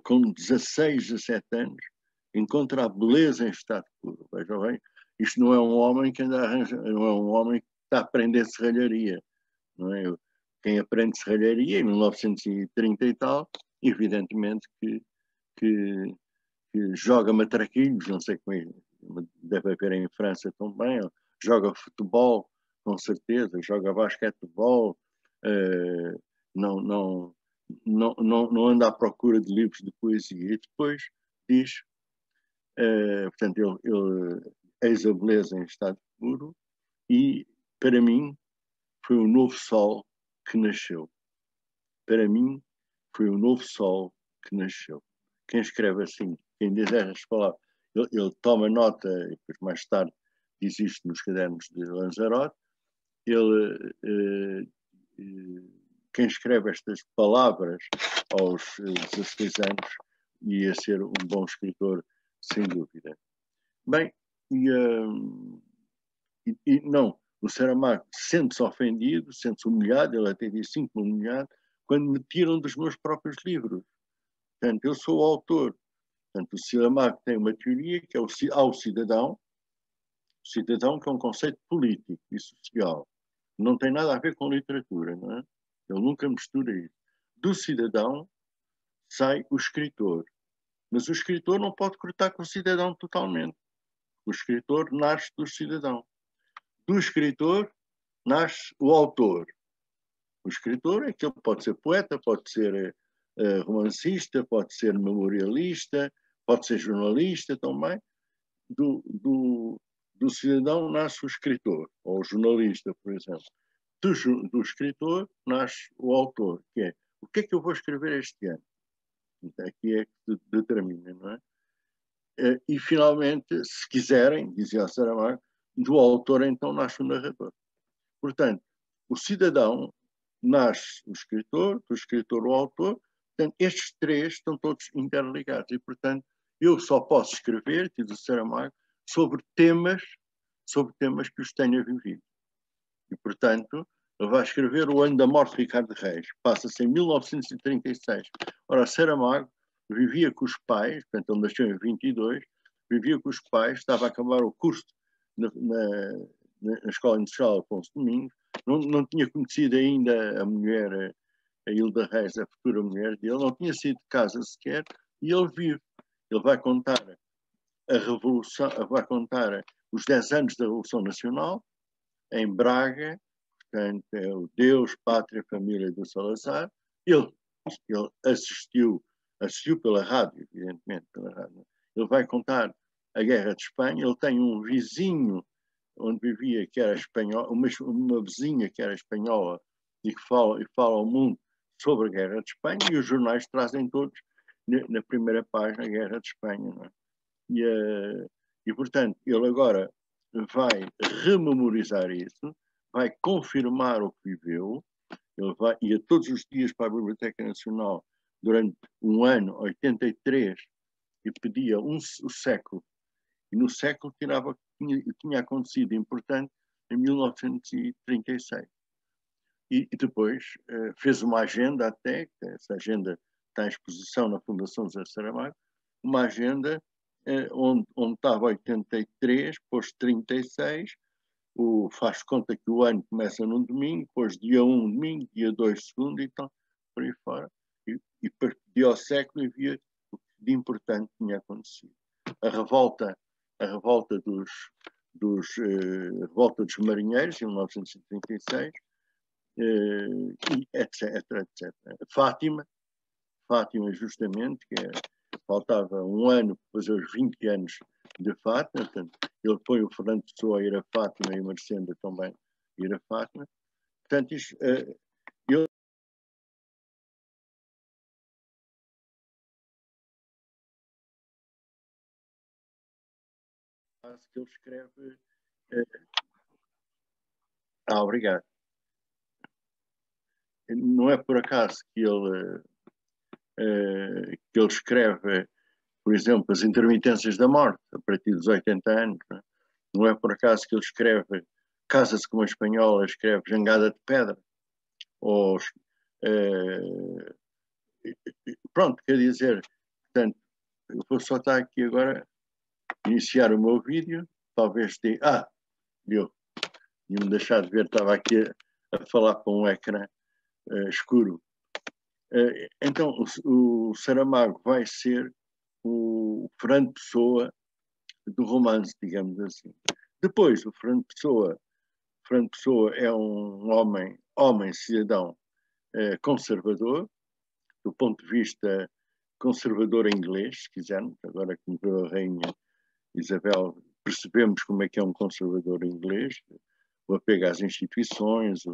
Speaker 2: com 16, 17 anos, encontra a beleza em estado puro. Veja bem, isto não é um homem que anda a arranjar, não é um homem que está a aprender serralharia. Não é? Quem aprende serralharia em 1930 e tal, evidentemente que joga matraquilhos, não sei como é, deve haver em França também, joga futebol, com certeza, joga basquetebol, não anda à procura de livros de poesia. E depois diz, portanto, ele eis a beleza em estado puro, e para mim foi um novo sol que nasceu. Para mim foi um novo sol que nasceu. Quem escreve assim, quem diz estas palavras, ele toma nota, e depois mais tarde diz isto nos cadernos de Lanzarote, quem escreve estas palavras aos 16 anos ia ser um bom escritor, sem dúvida. Bem, não, o Saramago sente-se ofendido, sente-se humilhado, ele até diz 5 humilhado, quando me tiram dos meus próprios livros. Portanto, eu sou o autor. Portanto, o Saramago tem uma teoria que é ao cidadão, que é um conceito político e social. Não tem nada a ver com literatura, não é? Ele nunca mistura isso. Do cidadão sai o escritor. Mas o escritor não pode cortar com o cidadão totalmente. O escritor nasce do cidadão. Do escritor nasce o autor. O escritor é aquele que pode ser poeta, pode ser romancista, pode ser memorialista, pode ser jornalista também. Do cidadão nasce o escritor, ou o jornalista, por exemplo. Do escritor nasce o autor, que é o que é que eu vou escrever este ano? Então, aqui é que determina, não é? E, finalmente, se quiserem, dizia Saramago, do autor então nasce o narrador. Portanto, o cidadão nasce o escritor, do escritor o autor. Portanto, estes três estão todos interligados e, portanto, eu só posso escrever, diz o Saramago, sobre temas que os tenha vivido. E, portanto, ele vai escrever o ano da morte de Ricardo Reis. Passa-se em 1936. Ora, Saramago vivia com os pais, portanto, ele nasceu em 22, vivia com os pais, estava a acabar o curso na Escola Industrial Afonso Domingos, não tinha conhecido ainda a mulher, a Hilda Reis, a futura mulher dele, não tinha saído de casa sequer, e ele vive. Ele vai contar a Revolução, vai contar os 10 anos da Revolução Nacional, em Braga, portanto, é o Deus, Pátria, Família do Salazar. Ele assistiu pela rádio, evidentemente, pela rádio. Ele vai contar a Guerra de Espanha. Ele tem um vizinho onde vivia que era espanhol, uma vizinha que era espanhola e que fala ao mundo sobre a Guerra de Espanha, e os jornais trazem todos na primeira página a Guerra de Espanha. Não é? E, portanto, ele agora vai rememorizar isso, vai confirmar o que viveu, ele ia todos os dias para a Biblioteca Nacional durante um ano, 83, e pedia o século. E no século tinha acontecido importante em 1936. E depois fez uma agenda até, essa agenda está em exposição na Fundação José Saramago, uma agenda onde estava 83, depois 36, faz conta que o ano começa num domingo, depois dia 1 domingo, dia 2 segundo, e então por aí fora. E dia ao século e via o que de importante tinha acontecido. A revolta dos marinheiros, em 1936, etc. Fátima, justamente, que faltava um ano para fazer os 20 anos de Fátima, portanto, ele põe o Fernando Pessoa a ir a Fátima e a Marcenda também a ir a Fátima. Portanto, isto, ele que ele escreve. Obrigado. Não é por acaso que ele escreve, por exemplo, as intermitências da morte, a partir dos 80 anos. Não é por acaso que ele escreve, casa-se com uma espanhola, escreve Jangada de Pedra. Ou, pronto, quer dizer, portanto, eu vou só estar aqui agora, iniciar o meu vídeo, talvez tenha... tinha-me deixado de ver, estava aqui a falar com um ecrã escuro. Então, o Saramago vai ser o Fernando Pessoa do romance, digamos assim. Depois, o Fernando Pessoa é um homem cidadão conservador, do ponto de vista conservador inglês, se quisermos. Agora que morreu a Rainha Isabel, percebemos como é que é um conservador inglês, o apego às instituições,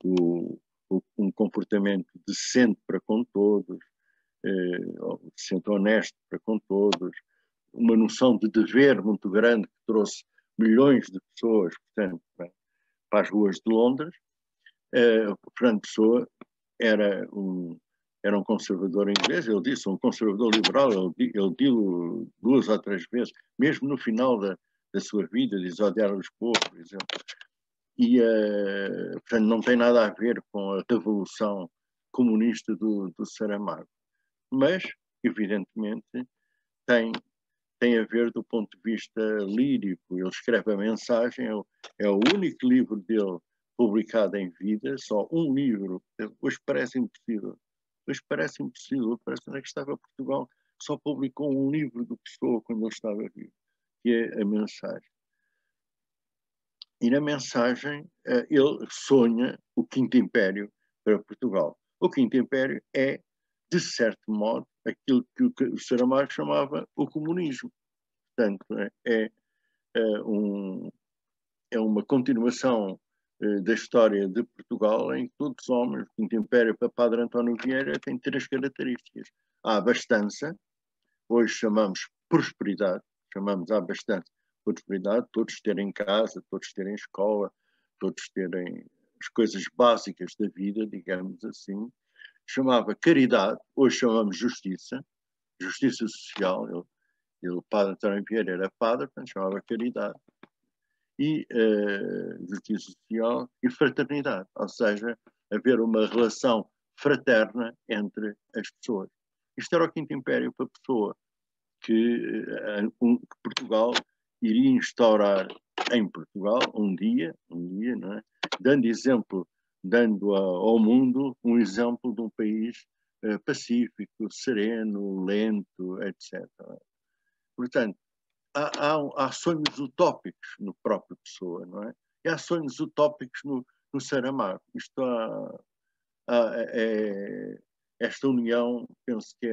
Speaker 2: um comportamento decente para com todos, decente honesto para com todos, uma noção de dever muito grande que trouxe milhões de pessoas, portanto, para as ruas de Londres. Fernando Pessoa era um conservador inglês, ele disse, um conservador liberal, ele disse 2 ou 3 vezes, mesmo no final da sua vida, diz odiar Lisboa, por exemplo. E, portanto, não tem nada a ver com a revolução comunista do Saramago. Mas, evidentemente, tem a ver do ponto de vista lírico. Ele escreve a mensagem, é o único livro dele publicado em vida, só um livro, hoje parece impossível Pois parece impossível, parece onde é que estava Portugal, só publicou um livro do Pessoa quando ele estava vivo, que é a Mensagem. E na Mensagem ele sonha o Quinto Império para Portugal. O Quinto Império é, de certo modo, aquilo que o Saramago chamava o comunismo. Portanto, é uma continuação da história de Portugal em que todos os homens, o Quinto Império para Padre António Vieira, tem 3 características. A abastança, hoje chamamos prosperidade, chamamos a abastança prosperidade, todos terem casa, todos terem escola, todos terem as coisas básicas da vida, digamos assim. Chamava caridade, hoje chamamos justiça, justiça social. O Padre António Vieira era padre, portanto chamava caridade. E justiça social e fraternidade, ou seja, haver uma relação fraterna entre as pessoas. Isto era o Quinto Império para a pessoa que Portugal iria instaurar em Portugal um dia, não é? dando ao mundo um exemplo de um país pacífico, sereno, lento, etc. Portanto, há sonhos utópicos no próprio Pessoa, não é? E há sonhos utópicos no Saramago. Esta união, penso que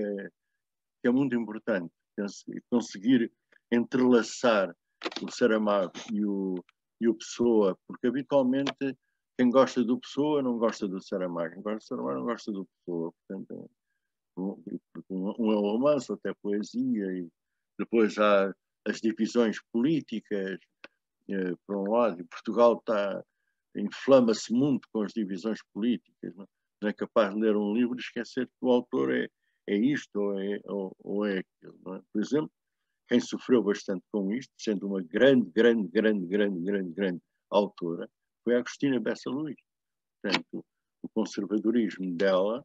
Speaker 2: é muito importante. Penso, conseguir entrelaçar o Saramago e o Pessoa, porque habitualmente quem gosta do Pessoa não gosta do Saramago. Quem gosta do Saramago não gosta do Pessoa. Portanto, um é um romance, até poesia, e depois há as divisões políticas, por um lado, e Portugal inflama-se muito com as divisões políticas, não é capaz de ler um livro e esquecer que o autor é isto ou é aquilo. Não é? Por exemplo, quem sofreu bastante com isto, sendo uma grande autora, foi a Agostina Bessa Luís. Portanto, o conservadorismo dela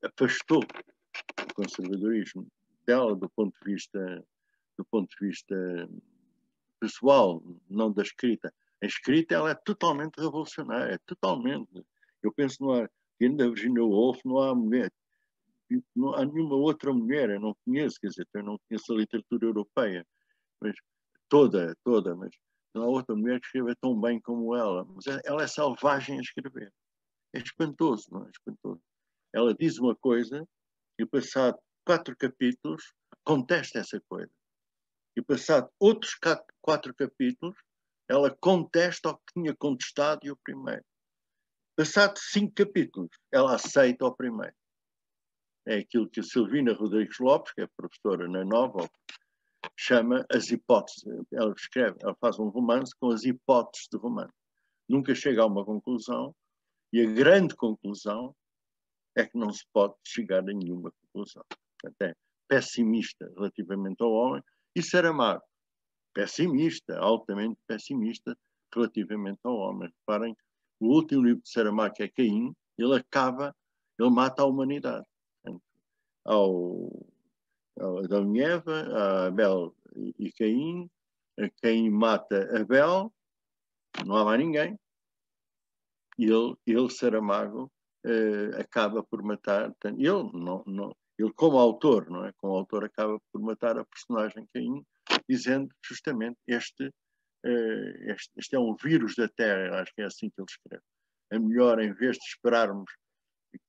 Speaker 2: afastou o conservadorismo dela do ponto de vista pessoal, não da escrita. A escrita ela é totalmente revolucionária, totalmente. Eu penso ainda a Virginia Woolf não há mulher, não há nenhuma outra mulher, eu não conheço, quer dizer, eu não conheço a literatura europeia, mas toda, mas não há outra mulher que escreva tão bem como ela. Mas ela é selvagem a escrever. É espantoso, não é? Espantoso. Ela diz uma coisa e, passado 4 capítulos, contesta essa coisa. E, passado outros 4 capítulos, ela contesta o que tinha contestado e o primeiro. Passado 5 capítulos, ela aceita o primeiro. É aquilo que a Silvina Rodrigues Lopes, que é professora na Nova, chama as hipóteses. Ela faz um romance com as hipóteses de romance. Nunca chega a uma conclusão, e a grande conclusão é que não se pode chegar a nenhuma conclusão. Portanto, é pessimista relativamente ao homem, e Saramago, pessimista, altamente pessimista relativamente ao homem. Reparem, o último livro de Saramago, que é Caim, ele mata a humanidade. Portanto, Adão e Eva, a Abel e Caim, Caim mata Abel, não há mais ninguém, e ele Saramago, acaba por matar, ele como autor, não é? Como autor acaba por matar a personagem Caim, dizendo justamente este é um vírus da Terra, acho que é assim que ele escreve. É melhor, em vez de esperarmos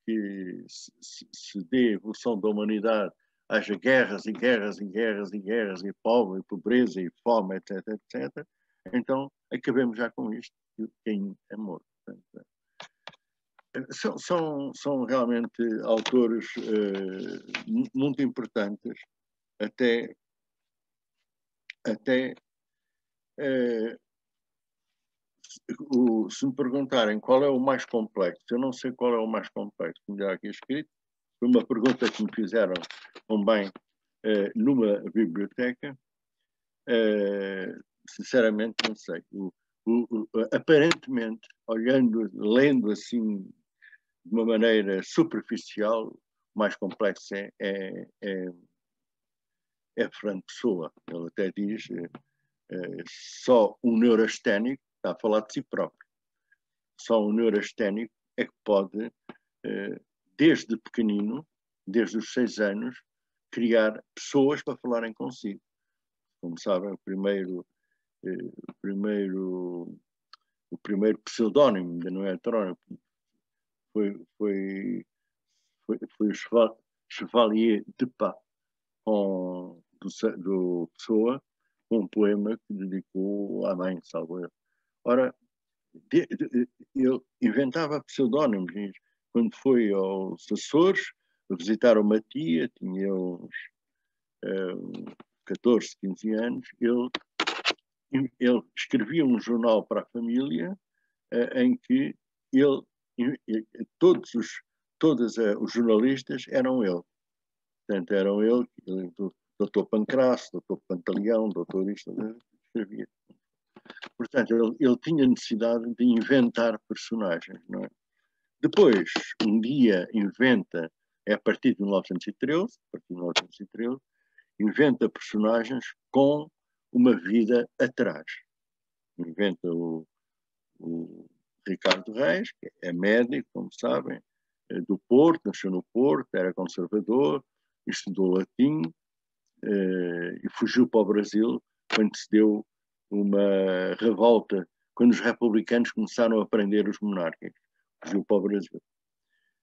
Speaker 2: que se dê a evolução da humanidade, haja guerras e guerras e guerras e guerras, e pobre, e pobreza, e fome, etc, etc, então acabemos já com isto, e Caim é morto. Portanto, são realmente autores muito importantes, até se me perguntarem qual é o mais complexo, eu não sei qual é o mais complexo, como já aqui escrito, foi uma pergunta que me fizeram também numa biblioteca, sinceramente não sei. Aparentemente, lendo assim de uma maneira superficial, o mais complexo é Fernando Pessoa. Ele até diz só um neurasténico, está a falar de si próprio, só um neurasténico é que pode desde pequenino, desde os 6 anos, criar pessoas para falarem consigo. Como sabem, o primeiro pseudónimo, ainda não é heterónimo, foi o Chevalier de Pas, do Pessoa, um poema que dedicou à mãe, salvo eu. Ora, ele inventava pseudónimos. Quando foi aos Açores visitar uma tia, tinha uns 14, 15 anos, ele escrevia um jornal para a família em que todos os jornalistas eram ele. Portanto, eram ele, doutor Pancrasso, doutor Pantaleão, doutor isto, escrevia. Portanto, ele tinha necessidade de inventar personagens, não é? Depois, um dia inventa, a partir de 1913, inventa personagens com uma vida atrás. Inventa o Ricardo Reis, que é médico, como sabem, do Porto, nasceu no Porto, era conservador, estudou latim e fugiu para o Brasil quando se deu uma revolta, quando os republicanos começaram a prender os monárquicos. Fugiu para o Brasil.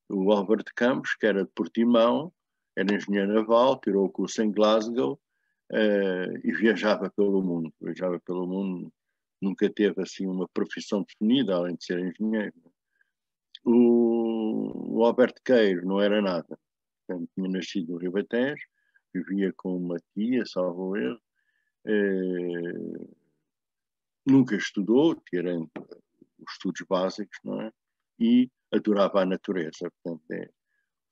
Speaker 2: O Álvaro de Campos, que era de Portimão, era engenheiro naval, tirou o curso em Glasgow e viajava pelo mundo. Nunca teve assim uma profissão definida, além de ser engenheiro. O Alberto Queiro não era nada. Portanto, tinha nascido no Ribatejo, vivia com uma tia, salvo erro. Nunca estudou, tirando os estudos básicos, não é? E adorava a natureza. Portanto,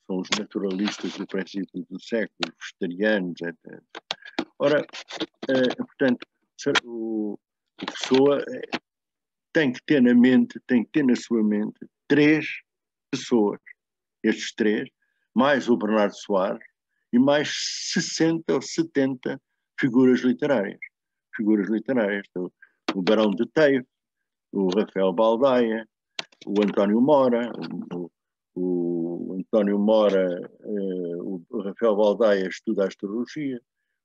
Speaker 2: são os naturalistas do princípio do século, vegetarianos, etc. Ora, portanto, o Pessoa tem que ter na sua mente 3 pessoas. Estes 3, mais o Bernardo Soares e mais 60 ou 70 figuras literárias. O Barão de Teijo, o Rafael Baldaia, o António Mora, o António Mora, o Rafael Baldaia estuda astrologia,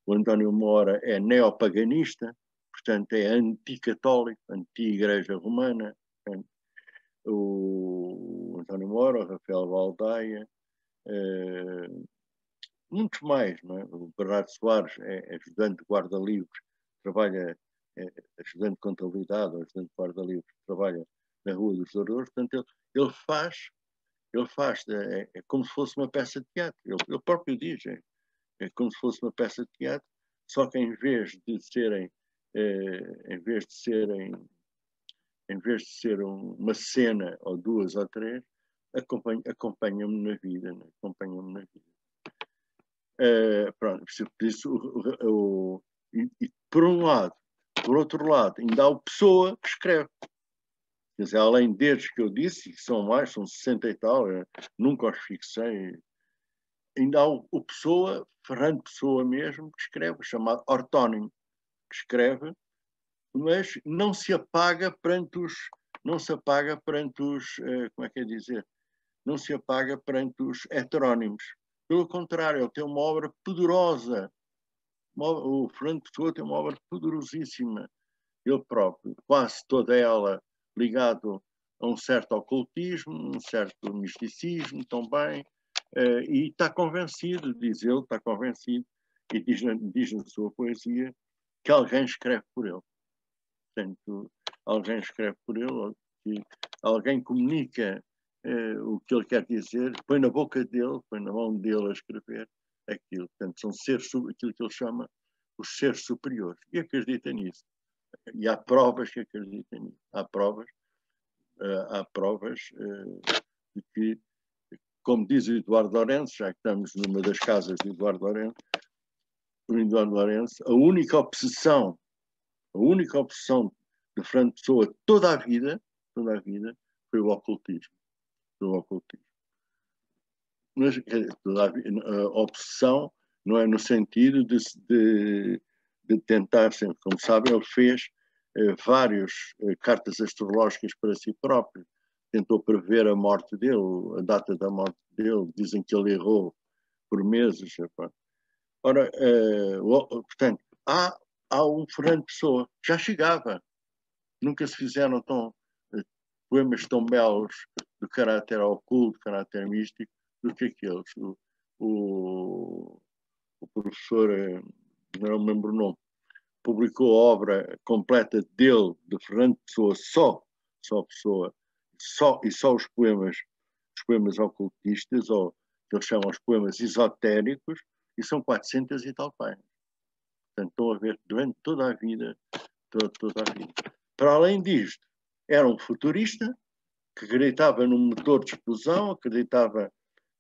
Speaker 2: o António Mora é neopaganista, portanto é anticatólico, anti-igreja romana, portanto, o António Mora, o Rafael Baldaia, muitos mais, não é? O Bernardo Soares é ajudante de guarda-livros, trabalha, ajudante de contabilidade, ou ajudante de guarda-livros, trabalha na Rua dos Douradores, portanto ele faz é como se fosse uma peça de teatro. Ele próprio diz, é como se fosse uma peça de teatro, só que em vez de ser uma cena ou 2 ou 3, acompanha-me na vida, né? Acompanha-me na vida. Pronto, por um lado, por outro lado, ainda há o Pessoa que escreve. Quer dizer, além destes que eu disse, que são 60 e tal, nunca os fixei. Ainda há o Pessoa, Fernando Pessoa mesmo, que escreve, chamado Ortónimo, que escreve, mas não se apaga perante os, como é que é dizer? Não se apaga perante os heterónimos. Pelo contrário, ele tem uma obra poderosa. O Fernando Pessoa tem uma obra poderosíssima. Ele próprio, quase toda ela ligado a um certo ocultismo, um certo misticismo também, e está convencido, diz ele, está convencido, e diz na sua poesia, que alguém escreve por ele. Portanto, alguém escreve por ele, que alguém comunica o que ele quer dizer, põe na boca dele, põe na mão dele a escrever aquilo. Portanto, são seres, aquilo que ele chama os seres superiores. E acredita nisso. E há provas que acreditam nisso. Há provas de que, como diz o Eduardo Lourenço, já que estamos numa das casas de Eduardo Lourenço, a única obsessão de Fernando Pessoa toda a vida foi o ocultismo. Mas a obsessão não é no sentido de tentar sempre, como sabem, ele fez várias cartas astrológicas para si próprio, tentou prever a morte dele, a data da morte dele, dizem que ele errou por meses. Ora, portanto, há um Fernando Pessoa, já chegava, nunca se fizeram poemas tão belos de caráter oculto, de caráter místico, do que aqueles. O professor, não me lembro o nome, publicou a obra completa dele, de Fernando Pessoa, só Pessoa, e só os poemas ocultistas, ou que eles chamam os poemas esotéricos, e são 400 e tal páginas. Portanto, estão a ver durante toda a vida, toda a vida. Para além disto, era um futurista que acreditava no motor de explosão, acreditava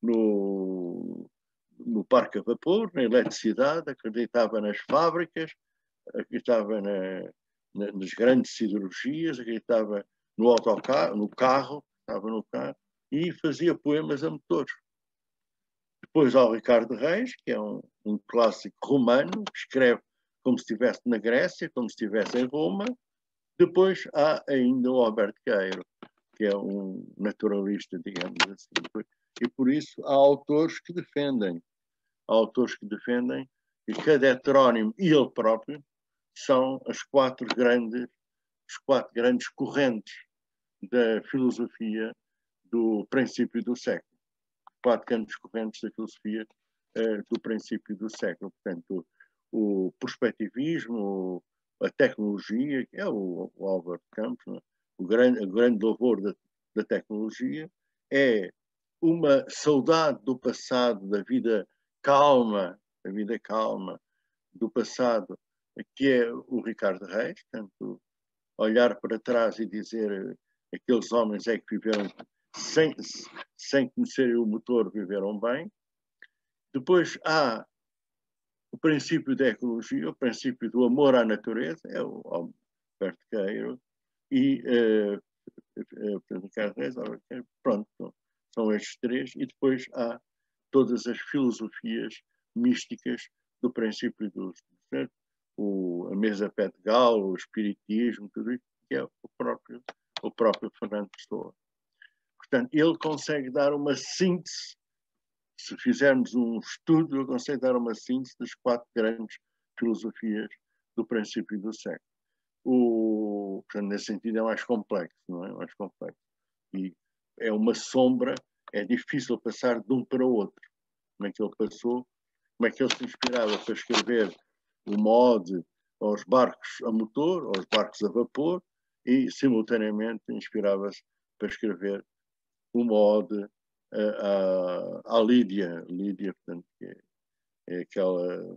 Speaker 2: no parque a vapor, na eletricidade, acreditava nas fábricas, acreditava nas grandes siderurgias, acreditava no autocarro, estava no carro, e fazia poemas a motores. Depois há o Ricardo Reis, que é um clássico romano, que escreve como se estivesse na Grécia, como se estivesse em Roma. Depois há ainda o Alberto Queiro, que é um naturalista, digamos assim. E por isso há autores que defendem, e cada heterónimo e ele próprio são as quatro grandes correntes da filosofia do princípio do século. Quatro grandes correntes da filosofia do princípio do século. Portanto, o perspectivismo, a tecnologia, que é o Albert Camus, né? o grande louvor da tecnologia, é uma saudade do passado, da vida calma do passado, que é o Ricardo Reis. Portanto, olhar para trás e dizer aqueles homens é que viveram sem conhecerem o motor, viveram bem. Depois há o princípio da ecologia, o princípio do amor à natureza, é o Alberto Queiro, e pronto, são estes três, e depois há todas as filosofias místicas do princípio do certo? A mesa pé de galo, o espiritismo, tudo isso, que é o próprio Fernando Pessoa. Portanto, ele consegue dar uma síntese. Se fizermos um estudo, ele consegue dar uma síntese das quatro grandes filosofias do princípio do século. Portanto, nesse sentido é mais complexo, não é? Mais complexo. E é uma sombra, é difícil passar de um para o outro. Como é que ele passou? Como é que ele se inspirava para escrever uma ode aos barcos a motor, aos barcos a vapor, e simultaneamente inspirava-se para escrever uma ode à Lídia, portanto, que é aquela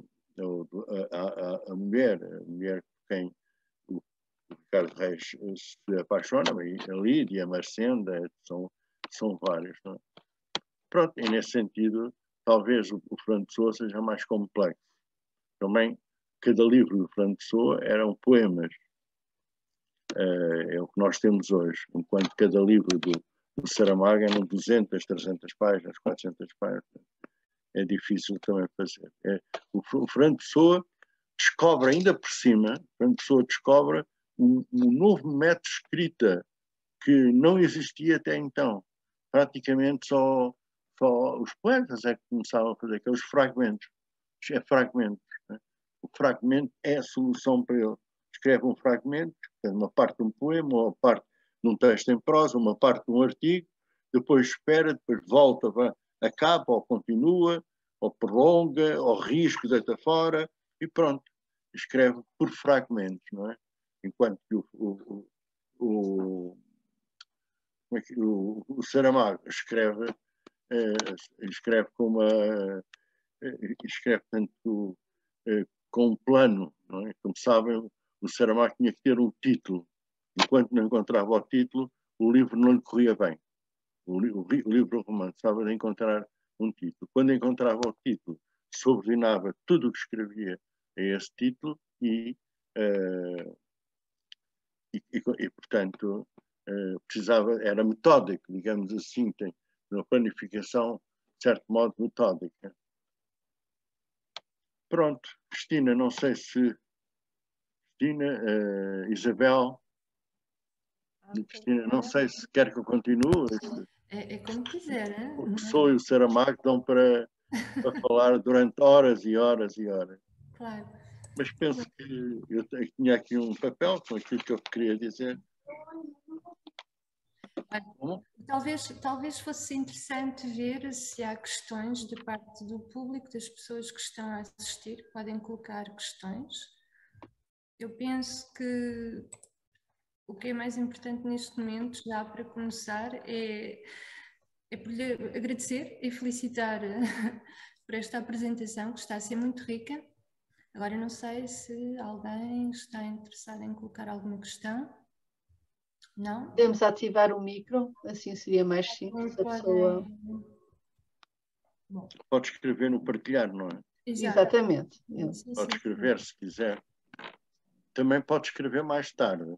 Speaker 2: a mulher por quem o Ricardo Reis se apaixona, a Lídia, a Marcenda, são vários. Não é? Pronto, e nesse sentido, talvez o Fernando Pessoa seja mais complexo. Também, cada livro do Fernando Pessoa eram poemas. É o que nós temos hoje, enquanto cada livro do Saramago eram 200, 300 páginas, 400 páginas. É difícil também fazer. O Fernando Pessoa descobre ainda por cima, um novo método de escrita que não existia até então. Praticamente só os poetas é que começavam a fazer aqueles fragmentos. É fragmentos. Né? O fragmento é a solução para ele. Escreve um fragmento, uma parte de um poema, uma parte de um texto em prosa, uma parte de um artigo, depois espera, depois volta, acaba, ou continua, ou prolonga, ou risca, deita fora, e pronto. Escreve por fragmentos, não é? Enquanto que o Saramago escreve com escreve tanto com um plano, não é? Como sabem, o Saramago tinha que ter um título. Enquanto não encontrava o título, o livro não lhe corria bem. O livro romano precisava de encontrar um título. Quando encontrava o título, subordinava tudo o que escrevia a esse título e portanto, era metódico, digamos assim, tem uma planificação, de certo modo, metódica. Pronto, Cristina, não sei se... Cristina, Isabel... Cristina, não sei se quer que eu continue.
Speaker 1: É como quiser, hein?
Speaker 2: O Pessoa e o Saramago dão para falar durante horas e horas e horas.
Speaker 1: Claro.
Speaker 2: Mas penso que eu tinha aqui um papel com aquilo que eu queria dizer.
Speaker 1: Talvez fosse interessante ver se há questões da parte do público, das pessoas que estão a assistir, que podem colocar questões. Eu penso que o que é mais importante neste momento, já para começar, é por lhe agradecer e felicitar por esta apresentação, que está a ser muito rica. Agora, eu não sei se alguém está interessado em colocar alguma questão. Não?
Speaker 3: Podemos ativar o micro, assim seria mais simples. A pessoa...
Speaker 1: Bom.
Speaker 2: Pode escrever no partilhar, não é?
Speaker 3: Exatamente.
Speaker 2: Pode escrever se quiser. Também pode escrever mais tarde.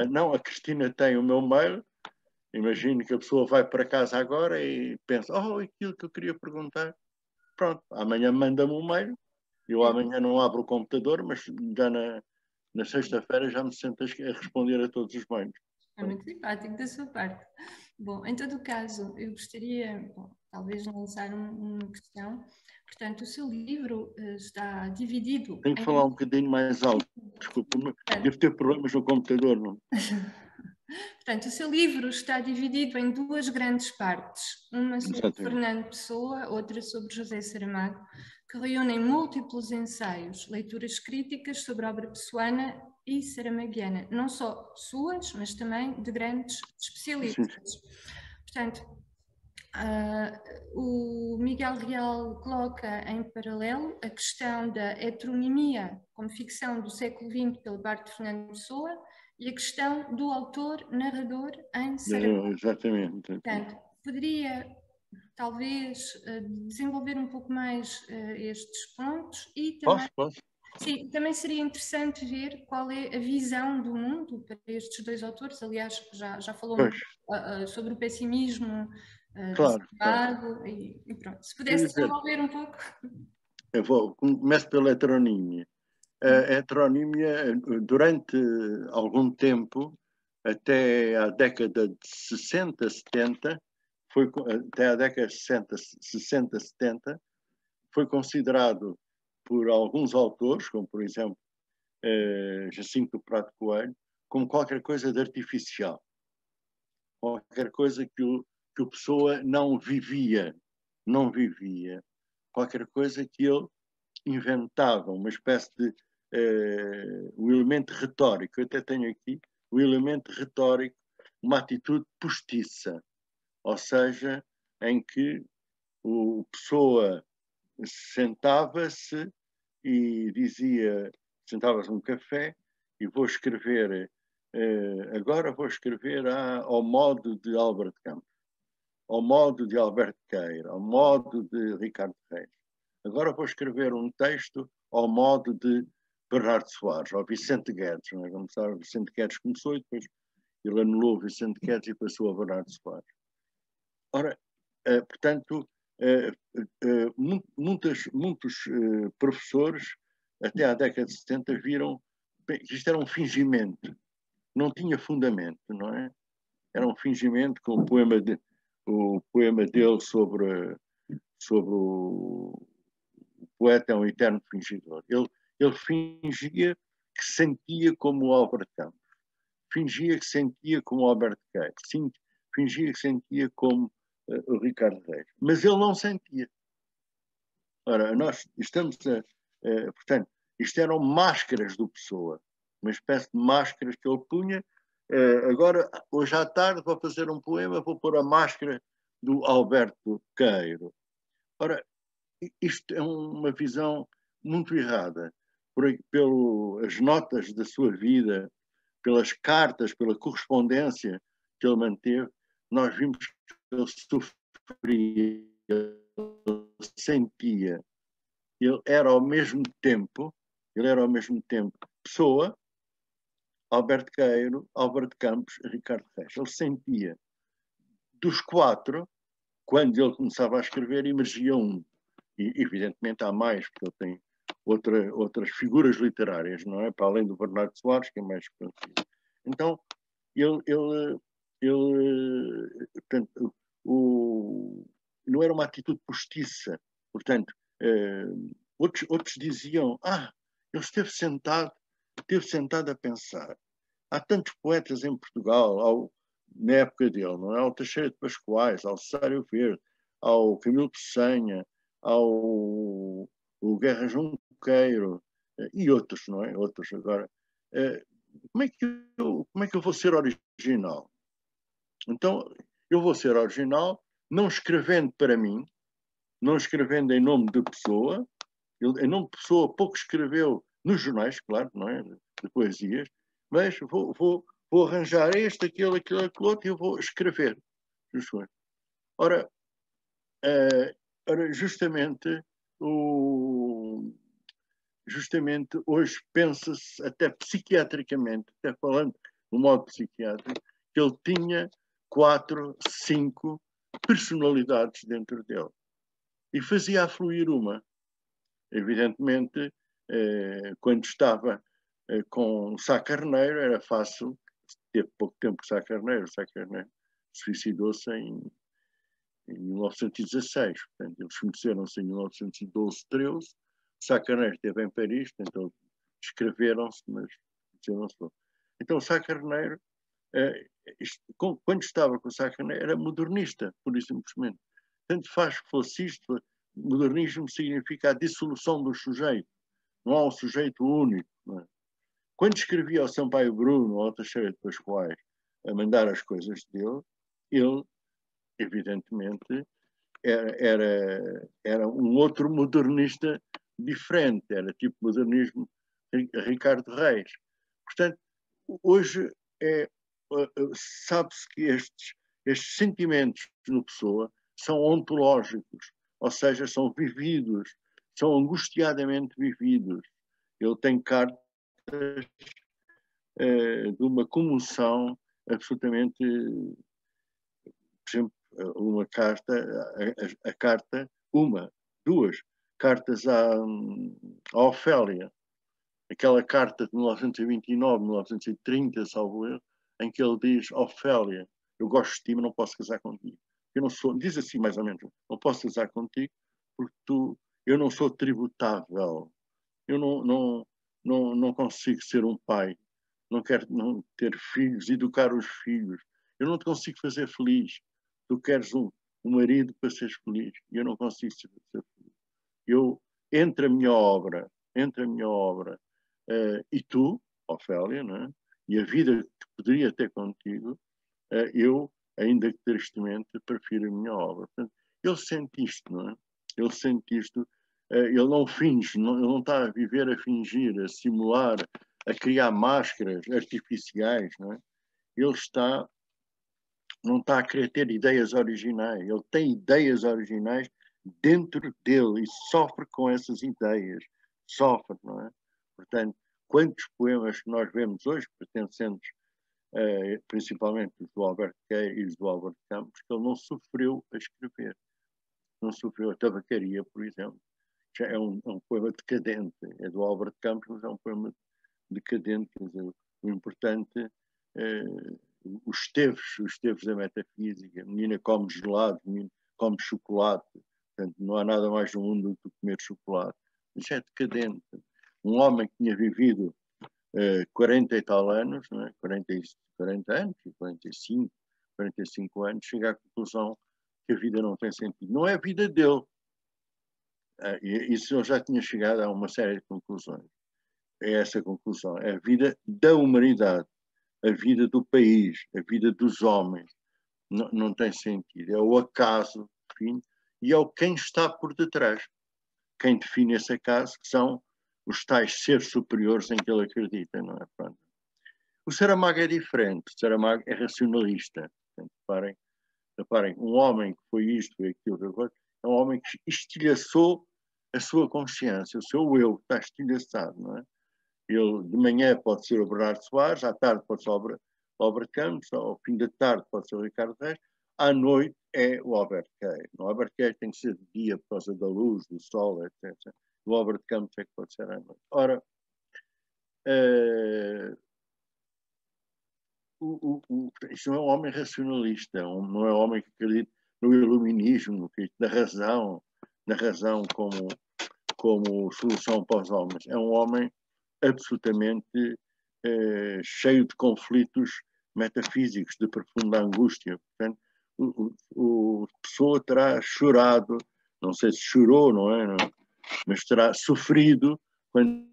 Speaker 2: Não, a Cristina tem o meu mail. Imagino que a pessoa vai para casa agora e pensa, aquilo que eu queria perguntar. Pronto, amanhã manda-me um mail. Eu amanhã não abro o computador, mas já na sexta-feira já me sento a responder a todos os mails.
Speaker 1: É muito simpático da sua parte. Bom, em todo o caso, eu gostaria, talvez, lançar uma questão. Portanto, o seu livro está dividido...
Speaker 2: Tenho que falar um bocadinho mais alto. Desculpa, devo ter problemas no computador, não?
Speaker 1: Portanto, o seu livro está dividido em duas grandes partes. Uma sobre
Speaker 2: Exatamente.
Speaker 1: Fernando Pessoa, outra sobre José Saramago, que reúnem múltiplos ensaios, leituras críticas sobre a obra pessoana e saramaguiana, não só suas, mas também de grandes especialistas. Sim. Portanto, o Miguel Real coloca em paralelo a questão da heteronimia como ficção do século XX pela parte de Fernando Pessoa e a questão do autor-narrador em Saramago.
Speaker 2: Exatamente.
Speaker 1: Portanto, poderia talvez desenvolver um pouco mais estes pontos e também...
Speaker 2: Posso?
Speaker 1: Sim, também seria interessante ver qual é a visão do mundo para estes dois autores. Aliás, já falou sobre o pessimismo
Speaker 2: claro.
Speaker 1: E pronto. Se pudesse desenvolver um pouco.
Speaker 2: Começo pela heteronímia. A heteronímia, durante algum tempo, até a década de 60, 70, até a década de 60, 70, foi considerado por alguns autores, como por exemplo Jacinto Prado Coelho, como qualquer coisa de artificial. Qualquer coisa que o Pessoa não vivia. Qualquer coisa que ele inventava, uma espécie de o elemento retórico. Eu até tenho aqui o elemento retórico, uma atitude postiça, ou seja, em que o Pessoa sentava-se e dizia, sentava-se num café e vou escrever, agora vou escrever ao modo de Albert Camus, ao modo de Alberto Queiro, ao modo de Ricardo Reis. Agora vou escrever um texto ao modo de Bernardo Soares, ou Vicente Guedes. Não é? Como sabe, Vicente Guedes começou e depois ele anulou Vicente Guedes e passou a Bernardo Soares. Ora, portanto, muitos professores, até à década de 70, viram que isto era um fingimento, não tinha fundamento, não é? Era um fingimento com o poema dele sobre o poeta é um eterno fingidor. Ele fingia que sentia como o Albert Camus, fingia que sentia como o Albert Queiro, fingia que sentia como o Ricardo Reis, mas ele não sentia. Ora, nós estamos portanto, isto eram máscaras do Pessoa, uma espécie de máscaras que ele punha. Agora, hoje à tarde, vou fazer um poema, vou pôr a máscara do Alberto Queiro. Ora, isto é uma visão muito errada. Pelas notas da sua vida, pelas cartas, pela correspondência que ele manteve, nós vimos que ele sofria, ele sentia. Ele era ao mesmo tempo Pessoa, Alberto Queiro, Álvaro de Campos, Ricardo Reis. Ele sentia. Dos quatro, quando ele começava a escrever, emergia um. E, evidentemente, há mais, porque ele tem outras figuras literárias, não é? Para além do Bernardo Soares, que é mais conhecido. Então, portanto, não era uma atitude postiça. Portanto, outros diziam, ele esteve sentado a pensar. Há tantos poetas em Portugal, na época dele, não é? Ao Teixeira de Pascoais, ao Cesário Verde, ao Camilo Peçanha, ao Guerra Junqueiro, e outros, não é? Outros agora. Como é que eu vou ser original? Então, eu vou ser original não escrevendo para mim, não escrevendo em nome de pessoa. Em nome de pessoa pouco escreveu nos jornais, claro, não é? De poesias, mas vou arranjar aquele outro, e eu vou escrever. Ora, justamente hoje pensa-se, até psiquiatricamente, até falando no modo psiquiátrico, que ele tinha 4, 5 personalidades dentro dele. E fazia afluir uma. Evidentemente, quando estava com o Sá Carneiro, era fácil. Teve pouco tempo com o Sá Carneiro. O Sá Carneiro suicidou-se em 1916. Portanto, eles conheceram-se em 1912, 13. O Sá Carneiro esteve em Paris, então escreveram-se, mas conheceram-se. Então, o Sá Carneiro, quando estava com o Sá Carneiro, era modernista, por isso simplesmente. Tanto faz que fosse isto, modernismo significa a dissolução do sujeito. Não há um sujeito único. Não é? Quando escrevia ao Sampaio Bruno ou ao Teixeira de Pascoais a mandar as coisas dele, ele, evidentemente, era um outro modernista diferente. Era tipo modernismo Ricardo Reis. Portanto, hoje sabe-se que estes sentimentos no Pessoa são ontológicos, ou seja, são vividos, são angustiadamente vividos. Ele tem cartas de uma comoção absolutamente, por exemplo, uma carta, duas cartas à Ofélia, aquela carta de 1929, 1930, salvo eu, em que ele diz: Ofélia, eu gosto de ti, mas não posso casar contigo. Eu não sou, diz assim mais ou menos, não posso casar contigo porque eu não sou tributável. Eu não consigo ser um pai. Não quero ter filhos, educar os filhos. Eu não te consigo fazer feliz. Tu queres um marido para seres feliz. E eu não consigo ser feliz. Entre a minha obra e tu, Ofélia, não é? E a vida que poderia ter contigo, eu, ainda que tristemente, prefiro a minha obra. Portanto, ele sente isto, não é? Ele sente isto. Ele não finge, ele não está a viver a fingir, a simular, a criar máscaras artificiais, não é? Ele não está a querer ter ideias originais. Ele tem ideias originais dentro dele e sofre com essas ideias. Sofre, não é? Portanto, quantos poemas que nós vemos hoje, pertencentes principalmente os do Alberto Queiro e os do Álvaro de Campos, que ele não sofreu a escrever. Não sofreu. A Tabacaria, por exemplo, já é um poema decadente. É do Álvaro de Campos, mas é um poema decadente. Quer dizer, o importante os Esteves da metafísica. A menina come gelado, a menina come chocolate. Portanto, não há nada mais no mundo do que comer chocolate. Isso é decadente. Um homem que tinha vivido 40 e tal anos, não é? 40 anos, 45 anos, chega à conclusão que a vida não tem sentido. Não é a vida dele. Isso eu já tinha chegado a uma série de conclusões. É essa conclusão. É a vida da humanidade, a vida do país, a vida dos homens. Não tem sentido. É o acaso, enfim, e é o quem está por detrás. Quem define esse acaso, que são os tais seres superiores em que ele acredita, não é? Pronto. O Saramago é diferente. O Saramago é racionalista. Portanto, reparem, um homem que foi isto, foi aquilo, é um homem que estilhaçou a sua consciência, o seu eu está estilhaçado, não é? Ele, de manhã, pode ser o Bernardo Soares, à tarde pode ser o Albert Campos, ao fim da tarde pode ser o Ricardo Reis, à noite é o Albert Queiro. O Albert Queiro tem que ser de dia por causa da luz, do sol, etc. O Albert Campos é que pode ser à noite. Ora, Isto não é um homem racionalista, não é um homem que acredita no iluminismo, na razão como solução para os homens. É um homem absolutamente cheio de conflitos metafísicos, de profunda angústia. Portanto, o Pessoa terá chorado, não sei se chorou, não é? Mas terá sofrido quando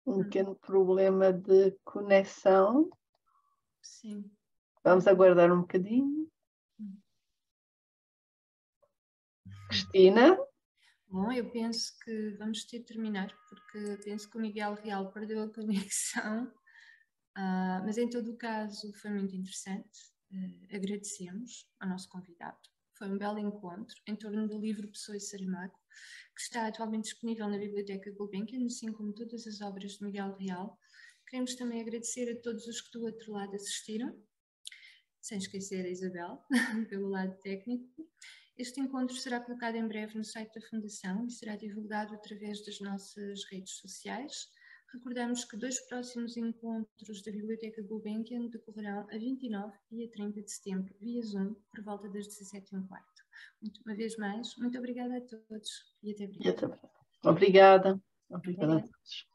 Speaker 3: um pequeno problema de conexão.
Speaker 1: Sim.
Speaker 3: Vamos aguardar um bocadinho. Cristina?
Speaker 1: Bom, eu penso que vamos ter de terminar, porque penso que o Miguel Real perdeu a conexão, mas em todo o caso foi muito interessante. Agradecemos ao nosso convidado. Foi um belo encontro em torno do livro Pessoa e Saramago, que está atualmente disponível na Biblioteca Gulbenkian, assim como todas as obras de Miguel Real. Queremos também agradecer a todos os que do outro lado assistiram, sem esquecer a Isabel, pelo lado técnico. Este encontro será colocado em breve no site da Fundação e será divulgado através das nossas redes sociais. Recordamos que 2 próximos encontros da Biblioteca Gulbenkian decorrerão a 29 e a 30 de setembro, via Zoom, por volta das 17h15. Uma vez mais, muito obrigada a todos e até breve.
Speaker 3: Obrigada. Obrigada a todos.